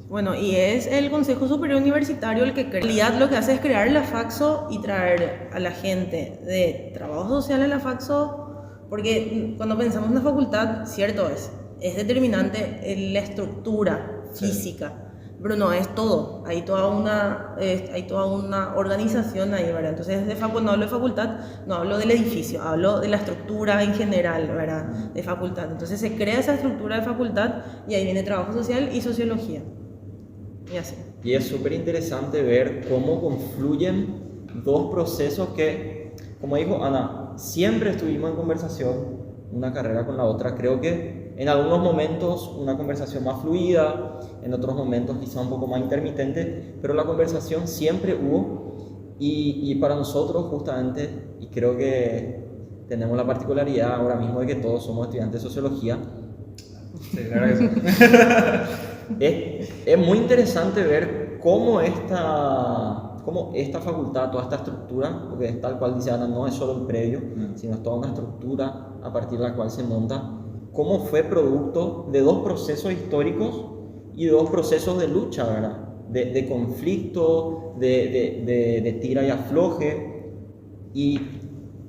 S3: Bueno, y es el Consejo Superior Universitario el que crea. En realidad lo que hace es crear la Faxo y traer a la gente de trabajo social a la Faxo, porque cuando pensamos en una facultad, cierto es determinante en la estructura física, pero no es todo. Hay toda una organización ahí, ¿verdad? Entonces, cuando hablo de facultad, no hablo del edificio, hablo de la estructura en general, ¿verdad?, de facultad. Entonces se crea esa estructura de facultad y ahí viene trabajo social y sociología. Y así.
S2: Y es súper interesante ver cómo confluyen dos procesos que, como dijo Ana, siempre estuvimos en conversación, una carrera con la otra. Creo que en algunos momentos una conversación más fluida, en otros momentos quizá un poco más intermitente, pero la conversación siempre hubo. Y para nosotros justamente, y creo que tenemos la particularidad ahora mismo de que todos somos estudiantes de sociología,
S1: sí, claro que sí.
S2: Es muy interesante ver cómo esta facultad, toda esta estructura, porque es tal cual dice Ana, no es solo el predio, sino es toda una estructura a partir de la cual se monta, cómo fue producto de dos procesos históricos y de dos procesos de lucha, ¿verdad? De conflicto, de tira y afloje, y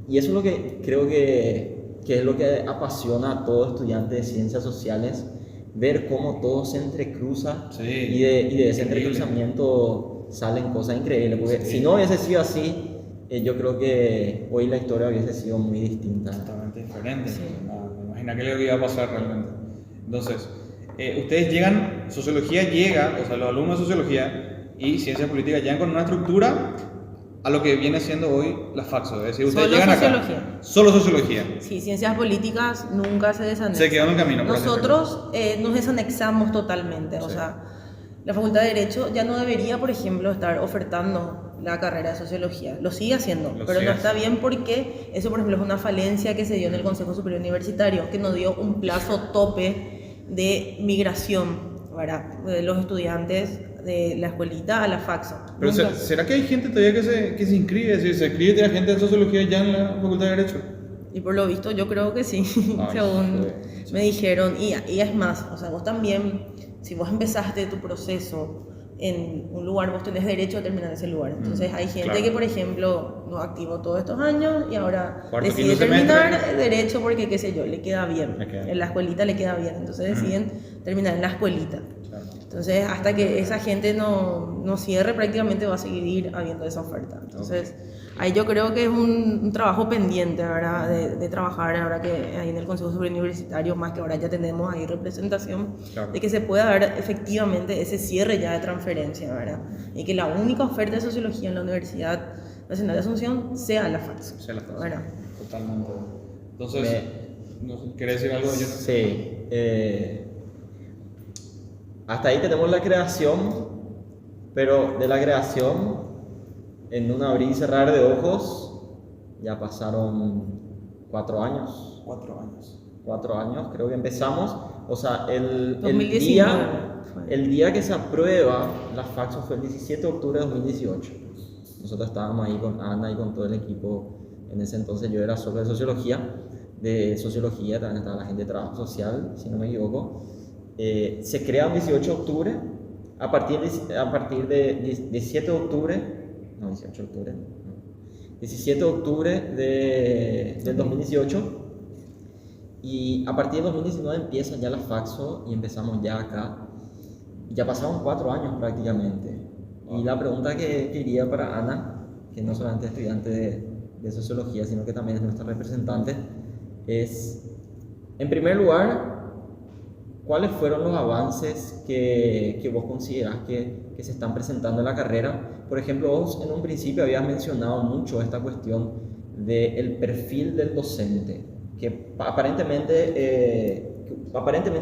S2: eso es lo que creo que es lo que apasiona a todo estudiante de ciencias sociales, ver cómo todo se entrecruza, sí, y de ese entrecruzamiento salen cosas increíbles, porque si no hubiese sido así, yo creo que hoy la historia hubiese sido muy distinta.
S1: Totalmente diferente. Sí. Me imagino que lo que iba a pasar realmente. Entonces, ustedes llegan, sociología llega, o sea, los alumnos de sociología y ciencia política llegan con una estructura a lo que viene siendo hoy la Faxo. Es decir, ustedes
S3: Solo
S1: llegan
S3: sociología.
S1: acá. Solo sociología.
S3: Sí, ciencias políticas nunca se desanexan.
S1: Se quedó en el camino. por así
S3: Nosotros nos desanexamos totalmente, o
S1: Sí.
S3: sea, la Facultad de Derecho ya no debería, por ejemplo, estar ofertando la carrera de Sociología. Lo sigue haciendo,
S1: Lo
S3: pero
S1: sigue
S3: no está
S1: haciendo.
S3: bien porque eso, por ejemplo, es una falencia que se dio en el Consejo Superior Universitario, que nos dio un plazo tope de migración, ¿verdad?, de los estudiantes de la escuelita a la Faxo.
S1: Pero
S3: Nunca.
S1: ¿será que hay gente todavía que se inscribe? Es decir, ¿se inscribe la gente en sociología ya en la Facultad de Derecho?
S3: Y por lo visto yo creo que sí,
S1: Ay,
S3: según
S1: sí.
S3: me dijeron. Y es más, o sea, vos también, si vos empezaste tu proceso en un lugar, vos tenés derecho a terminar en ese lugar. Entonces hay gente
S1: claro.
S3: que, por ejemplo, no activó todos estos años y ahora
S1: Cuarto,
S3: decide
S1: quinto semestre.
S3: terminar derecho porque, qué sé yo, le queda bien.
S1: Le queda bien.
S3: En la escuelita le queda bien. Entonces deciden terminar en la escuelita.
S1: Claro.
S3: Entonces, hasta que esa gente no cierre, prácticamente va a seguir habiendo esa oferta. Entonces, ahí yo creo que es un trabajo pendiente, ¿verdad?, de trabajar ahora que ahí en el Consejo Superior Universitario, más que ahora ya tenemos ahí representación,
S1: Claro.
S3: de que se pueda dar efectivamente ese cierre ya de transferencia, ¿verdad? Y que la única oferta de sociología en la Universidad Nacional de Asunción sea la FAXO.
S1: Sea la Faxo.
S3: ¿Verdad?
S1: Totalmente. Entonces, ¿querés decir algo, Jonathan?
S2: Sí. Hasta ahí tenemos la creación, pero de la creación, en un abrir y cerrar de ojos, ya pasaron 4 años.
S1: 4 años.
S2: 4 años, creo que empezamos. O sea, el
S3: 2019 fue.
S2: el día que se aprueba la Faxo fue el 17 de octubre de 2018. Nosotros estábamos ahí con Ana y con todo el equipo. En ese entonces yo era solo de sociología. De sociología también estaba la gente de trabajo social, si no me equivoco. Se crea el 18 de octubre. A partir de 17 de octubre, no, 18 de octubre, no, 17 de octubre del 2018. Y a partir de 2019 empieza ya la Faxo y empezamos ya acá. Ya pasaron 4 años prácticamente. Y la pregunta que iría para Ana, que no solamente es estudiante de sociología, sino que también es nuestra representante, es, en primer lugar, ¿cuáles fueron los avances que vos considerás que se están presentando en la carrera? Por ejemplo, vos en un principio habías mencionado mucho esta cuestión del perfil del docente, que aparentemente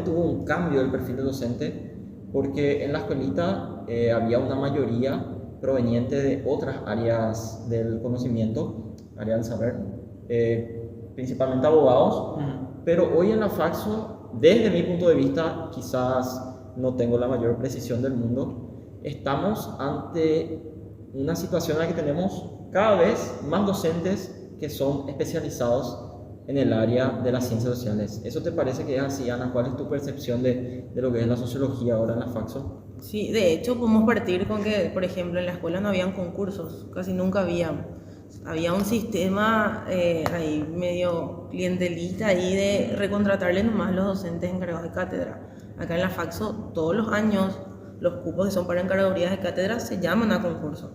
S2: hubo un cambio del perfil del docente, porque en la escuelita había una mayoría proveniente de otras áreas del conocimiento, área del saber, principalmente abogados, pero hoy en la Faxo, desde mi punto de vista, quizás no tengo la mayor precisión del mundo, estamos ante una situación en la que tenemos cada vez más docentes que son especializados en el área de las ciencias sociales. ¿Eso te parece que es así, Ana? ¿Cuál es tu percepción de lo que es la sociología ahora en la Faxo?
S3: Sí, de hecho podemos partir con que, por ejemplo, en la escuela no habían concursos, casi nunca había. Había un sistema ahí medio clientelista ahí de recontratarle nomás a los docentes encargados de cátedra. Acá en la Faxo todos los años los cupos que son para encargadurías de cátedra se llaman a concurso.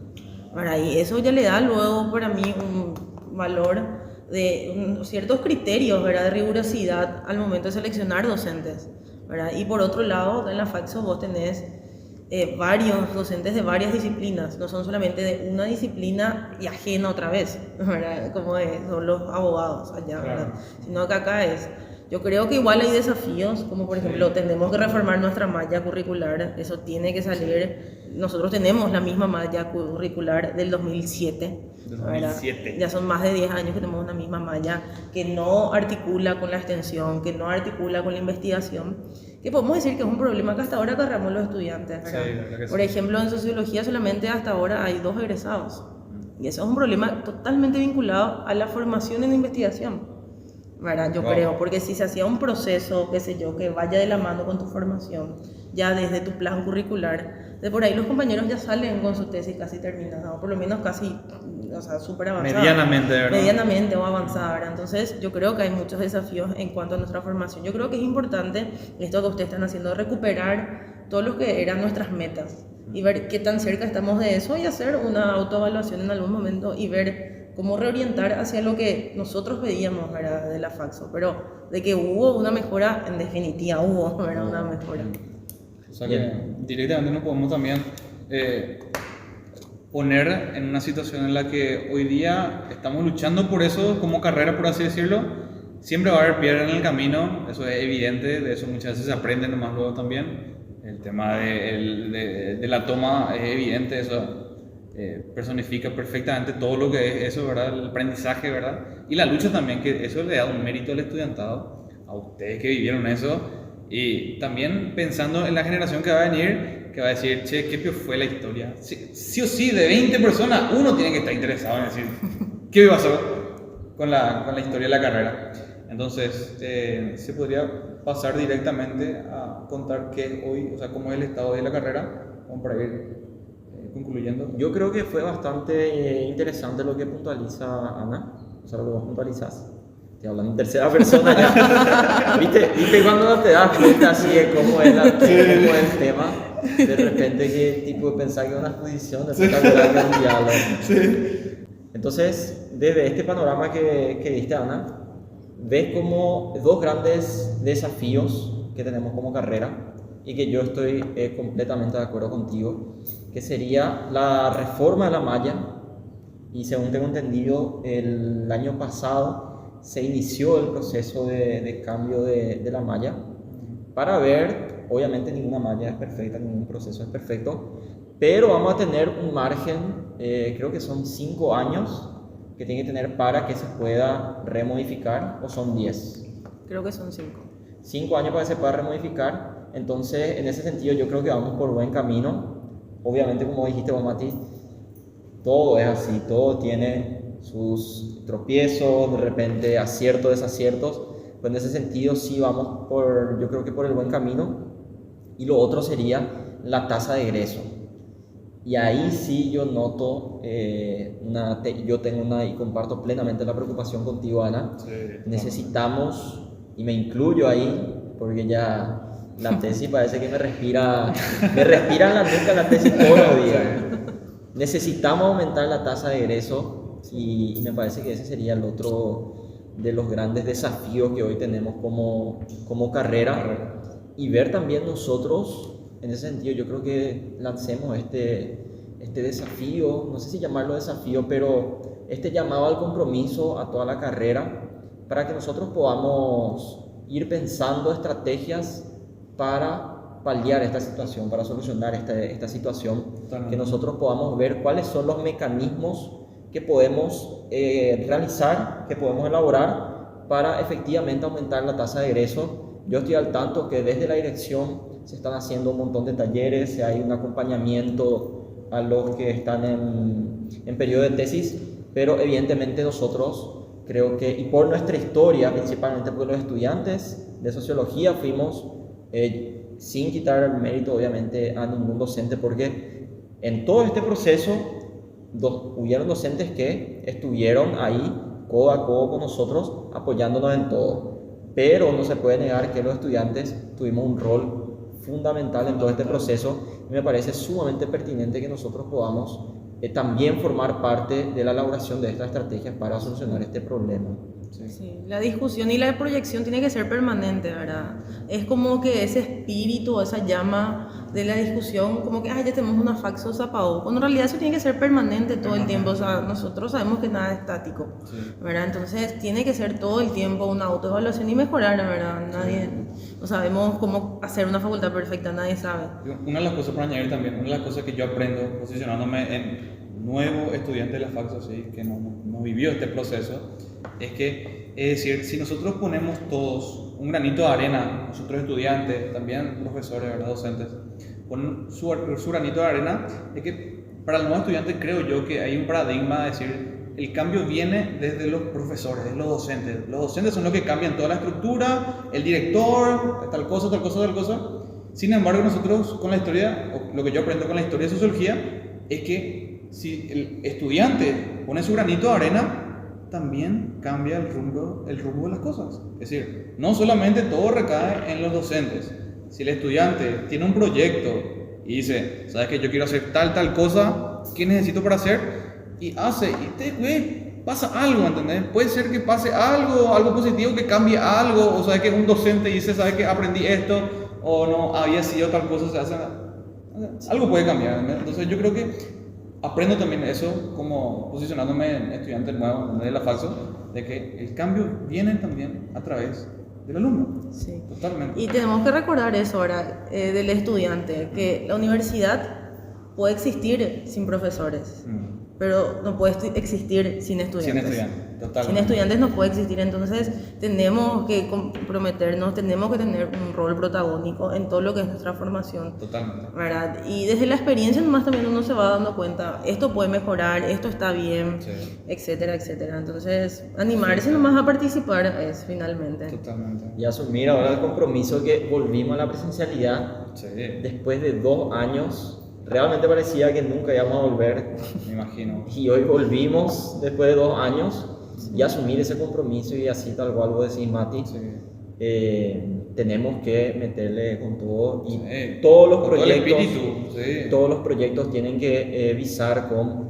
S3: Ahora, y eso ya le da luego para mí un valor de ciertos criterios, ¿verdad?, de rigurosidad al momento de seleccionar docentes, ¿verdad? Y por otro lado, en la Faxo vos tenés varios docentes de varias disciplinas, no son solamente de una disciplina y ajena otra vez, ¿verdad?, como son los abogados allá, ¿verdad? Sino que acá yo creo que igual hay desafíos, como por ejemplo tenemos que reformar nuestra malla curricular, eso tiene que salir, nosotros tenemos la misma malla curricular del 2007, ¿verdad? Ya son más de 10 años que tenemos una misma malla que no articula con la extensión, que no articula con la investigación, que podemos decir que es un problema que hasta ahora agarramos los estudiantes, ¿verdad?
S1: Sí, verdad que sí.
S3: Por ejemplo, en sociología solamente hasta ahora hay 2 egresados, y eso es un problema totalmente vinculado a la formación en investigación, ¿verdad? Yo creo, porque si se hacía un proceso, qué sé yo, que vaya de la mano con tu formación, ya desde tu plan curricular, de por ahí los compañeros ya salen con su tesis casi terminada, o por lo menos casi, o sea, súper avanzada.
S1: Medianamente, ¿verdad?
S3: Medianamente o avanzada, ¿verdad? Entonces, yo creo que hay muchos desafíos en cuanto a nuestra formación. Yo creo que es importante esto que ustedes están haciendo, recuperar todo lo que eran nuestras metas y ver qué tan cerca estamos de eso y hacer una autoevaluación en algún momento y ver cómo reorientar hacia lo que nosotros pedíamos, ¿verdad?, de la Faxo, pero de que hubo una mejora, en definitiva hubo, ¿verdad?, una mejora.
S1: O sea que directamente nos podemos también poner en una situación en la que hoy día estamos luchando por eso como carrera, por así decirlo. Siempre va a haber piedra en el camino, eso es evidente, de eso muchas veces se aprende nomás luego también. El tema de la toma es evidente, eso personifica perfectamente todo lo que es eso, ¿verdad? El aprendizaje, ¿verdad? Y la lucha también, que eso le da un mérito al estudiantado, a ustedes que vivieron eso, y también pensando en la generación que va a venir, que va a decir, che, ¿qué fue la historia? Sí o sí, de 20 personas, uno tiene que estar interesado en decir, ¿qué pasó con la historia de la carrera? Entonces, se podría pasar directamente a contar qué hoy, o sea, cómo es el estado de la carrera, como para ir concluyendo.
S2: Yo creo que fue bastante interesante lo que puntualiza Ana, o sea, lo que vos puntualizás. Estoy hablando en tercera persona ya. ¿Viste cuando no te das cuenta así de cómo es el tema? De repente que tipo pensar que es una exposición, de espectacular que es un diálogo. Sí. Entonces, desde este panorama que diste, Ana, ves como dos grandes desafíos que tenemos como carrera y que yo estoy completamente de acuerdo contigo, que sería la reforma de la malla. Y según tengo entendido, el año pasado se inició el proceso de cambio de la malla para ver, obviamente ninguna malla es perfecta, ningún proceso es perfecto, pero vamos a tener un margen, creo que son 5 años que tiene que tener para que se pueda remodificar, o son 10.
S3: Creo que son 5.
S2: 5 años para que se pueda remodificar. Entonces, en ese sentido, yo creo que vamos por buen camino. Obviamente, como dijiste vos, Mati, todo es así, todo tiene sus tropiezos, de repente aciertos, desaciertos. Pues en ese sentido, sí vamos yo creo que por el buen camino. Y lo otro sería la tasa de egreso. Y ahí sí yo noto, yo tengo y comparto plenamente la preocupación contigo, Ana. Sí, necesitamos, y me incluyo ahí, porque ya la tesis parece que me respira en la nuca la tesis todos los días. Necesitamos aumentar la tasa de egreso y me parece que ese sería el otro de los grandes desafíos que hoy tenemos como carrera. Y ver también nosotros, en ese sentido, yo creo que lancemos este desafío, no sé si llamarlo desafío, pero este llamado al compromiso a toda la carrera para que nosotros podamos ir pensando estrategias para paliar esta situación, para solucionar esta situación, que nosotros podamos ver cuáles son los mecanismos que podemos realizar, que podemos elaborar para efectivamente aumentar la tasa de egreso. Yo estoy al tanto que desde la dirección se están haciendo un montón de talleres, hay un acompañamiento a los que están en periodo de tesis, pero evidentemente nosotros creo que, y por nuestra historia, principalmente porque los estudiantes de sociología fuimos, sin quitar el mérito obviamente a ningún docente, porque en todo este proceso hubieron docentes que estuvieron ahí codo a codo con nosotros apoyándonos en todo, pero no se puede negar que los estudiantes tuvimos un rol fundamental en todo este proceso y me parece sumamente pertinente que nosotros podamos también formar parte de la elaboración de estas estrategias para solucionar este problema.
S3: Sí. Sí, la discusión y la proyección tiene que ser permanente, ¿verdad? Es como que ese espíritu, esa llama de la discusión, como que, ya tenemos una faxo, se apagó. Cuando en realidad eso tiene que ser permanente todo el tiempo, o sea, nosotros sabemos que nada es estático, ¿verdad? Entonces tiene que ser todo el tiempo una autoevaluación y mejorar, ¿verdad? Nadie, no sabemos cómo hacer una facultad perfecta, nadie sabe.
S1: Una de las cosas, para añadir también, una de las cosas que yo aprendo posicionándome en nuevo estudiante de la faxo, ¿sí? Que no vivió este proceso, es que, es decir, si nosotros ponemos todos un granito de arena, nosotros estudiantes, también profesores, ¿verdad? Docentes, ponen su granito de arena, es que para el nuevo estudiante creo yo que hay un paradigma de decir, el cambio viene desde los profesores, de los docentes. Los docentes son los que cambian toda la estructura, el director, tal cosa. Sin embargo, nosotros con la historia, o lo que yo aprendo con la historia de sociología, es que si el estudiante pone su granito de arena, también cambia el rumbo de las cosas. Es decir, no solamente todo recae en los docentes. Si el estudiante tiene un proyecto y dice, ¿sabes qué? Yo quiero hacer tal cosa, ¿qué necesito para hacer? Y hace, y pasa algo, ¿entendés? Puede ser que pase algo positivo, que cambie algo, o sabes que un docente dice, ¿sabes qué? Aprendí esto, o no, había sido tal cosa, algo puede cambiar, ¿entendés? Entonces yo creo que aprendo también eso como posicionándome en estudiante nuevo de la Faxo, de que el cambio viene también a través del alumno.
S3: Sí.
S1: Totalmente.
S3: Y tenemos que recordar eso ahora del estudiante, que la universidad puede existir sin profesores, pero no puede existir sin estudiantes.
S1: Sin estudiantes, totalmente.
S3: Sin estudiantes no puede existir, entonces tenemos que comprometernos, tenemos que tener un rol protagónico en todo lo que es nuestra formación.
S1: Totalmente.
S3: ¿Verdad? Y desde la experiencia nomás también uno se va dando cuenta, esto puede mejorar, esto está bien,
S1: Sí.
S3: etcétera, etcétera. Entonces, animarse nomás a participar es finalmente.
S1: Totalmente.
S2: Y asumir ahora el compromiso que volvimos a la presencialidad
S1: Sí,
S2: después de 2 años. Realmente parecía que nunca íbamos a volver
S1: me imagino.
S2: y hoy volvimos después de 2 años y asumir ese compromiso y así tal cual vos decís, Mati,
S1: Sí.
S2: tenemos que meterle con todo y
S1: Sí.
S2: todos los
S1: Con todo el
S2: proyectos,
S1: espíritu, sí.
S2: todos los proyectos tienen que visar con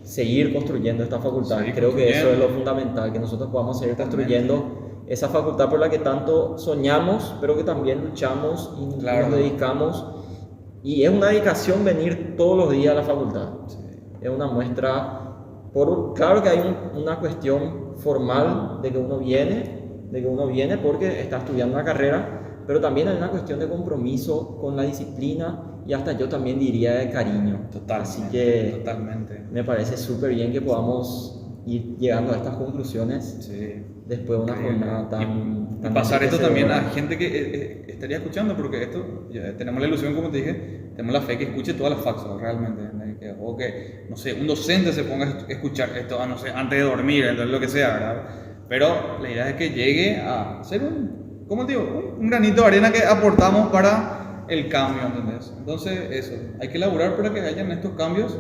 S2: seguir construyendo esta facultad.
S1: Seguir
S2: Creo que eso es
S1: construyendo.
S2: lo fundamental, que nosotros podamos seguir
S1: Totalmente.
S2: construyendo esa facultad por la que tanto soñamos, pero que también luchamos y
S1: Claro.
S2: nos dedicamos. Y es una dedicación venir todos los días a la facultad.
S1: Sí.
S2: Es una muestra, claro que hay una cuestión formal de que uno viene porque está estudiando una carrera, pero también hay una cuestión de compromiso con la disciplina y hasta yo también diría de cariño.
S1: Totalmente.
S2: Así que
S1: Totalmente.
S2: me parece súper bien que podamos ir llegando a estas conclusiones
S1: Sí.
S2: después de una jornada tan
S1: Y pasar esto también a
S2: enriquecedora.
S1: gente que estaría escuchando, porque esto, ya tenemos la ilusión, como te dije, tenemos la fe que escuche todas las faxos realmente, o que, no sé, un docente se ponga a escuchar esto, no sé, antes de dormir, entonces lo que sea, ¿verdad? Pero la idea es que llegue a ser ¿cómo te digo? Un granito de arena que aportamos para el cambio, ¿entendés? Entonces, eso, hay que elaborar para que hayan estos cambios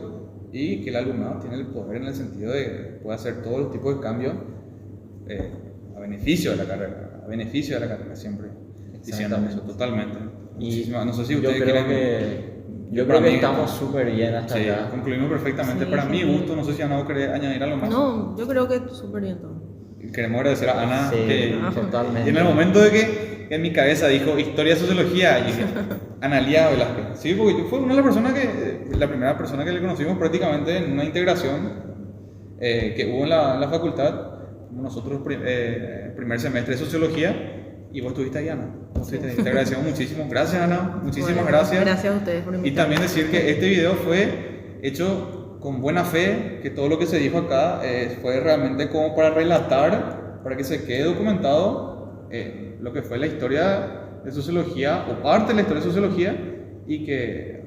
S1: y que el alumnado tiene el poder en el sentido de que puede hacer todos los tipos de cambios a beneficio de la carrera, siempre diciendo
S2: Exactamente.
S1: eso, totalmente.
S2: Y
S1: Muchísimas, no sé si
S2: yo
S1: ustedes
S2: creo
S1: quieren...
S2: que, yo
S1: para
S2: creo que
S1: mí-
S2: estamos súper bien hasta
S1: Sí,
S2: acá.
S1: concluimos perfectamente.
S3: Sí,
S1: Para
S3: sí.
S1: mi gusto, no sé si Ana vos querés añadir algo más.
S3: No, yo creo que súper bien todo.
S1: Queremos agradecer a Ana,
S2: Sí,
S1: que
S2: totalmente.
S1: y en el momento de que en mi cabeza dijo historia sociología, y dije, Analía Velázquez. Sí, porque yo fue una de las personas la primera persona que le conocimos prácticamente en una integración que hubo en la facultad, como nosotros primer semestre de sociología, y vos estuviste ahí, Ana. Vos estuviste ahí. Te agradecemos muchísimo. Gracias, Ana. Muchísimas
S3: Bueno,
S1: gracias.
S3: Gracias a ustedes por
S1: Y
S3: invitarme.
S1: también decir que este video fue hecho con buena fe, que todo lo que se dijo acá fue realmente como para relatar, para que se quede documentado lo que fue la historia de sociología, o parte de la historia de sociología, y que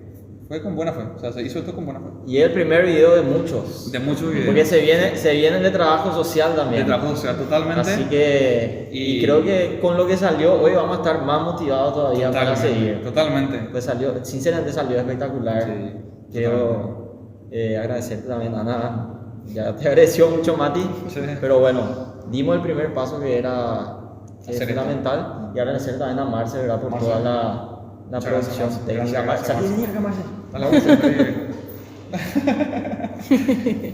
S1: fue con buena fe, o sea, se hizo esto con buena fe.
S2: Y es el primer video de muchos.
S1: De muchos videos.
S2: Porque se vienen de trabajo social también.
S1: De trabajo social, totalmente.
S2: Así que, y creo que con lo que salió hoy vamos a estar más motivados todavía para seguir.
S1: Totalmente.
S2: Pues sinceramente salió espectacular.
S1: Sí,
S2: Quiero agradecerte también, Ana. Ya te agradeció mucho, Mati.
S1: Sí.
S2: Pero bueno, dimos el primer paso que es
S1: Hacer esto.
S2: fundamental. Y agradecer también a Marce, ¿verdad? Por
S1: Marce.
S2: toda la
S1: Muchas
S2: producción
S1: gracias, Marce.
S2: técnica.
S1: Gracias,
S2: Salí
S1: Marce.
S2: de acá, Marce.
S1: Dale, vamos a seguir.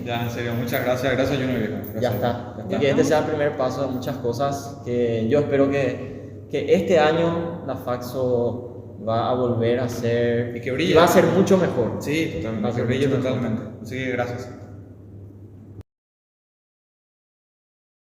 S1: Ya, en serio, muchas gracias. Gracias, Junior. Viejo. Gracias.
S2: Ya está. Y que este sea el primer paso de muchas cosas que yo espero que este año la Faxo va a volver a ser
S1: Y que brille.
S2: va a ser mucho mejor.
S1: Sí, totalmente.
S2: Va a ser
S1: Que brille
S2: mucho mejor.
S1: totalmente. Así que gracias.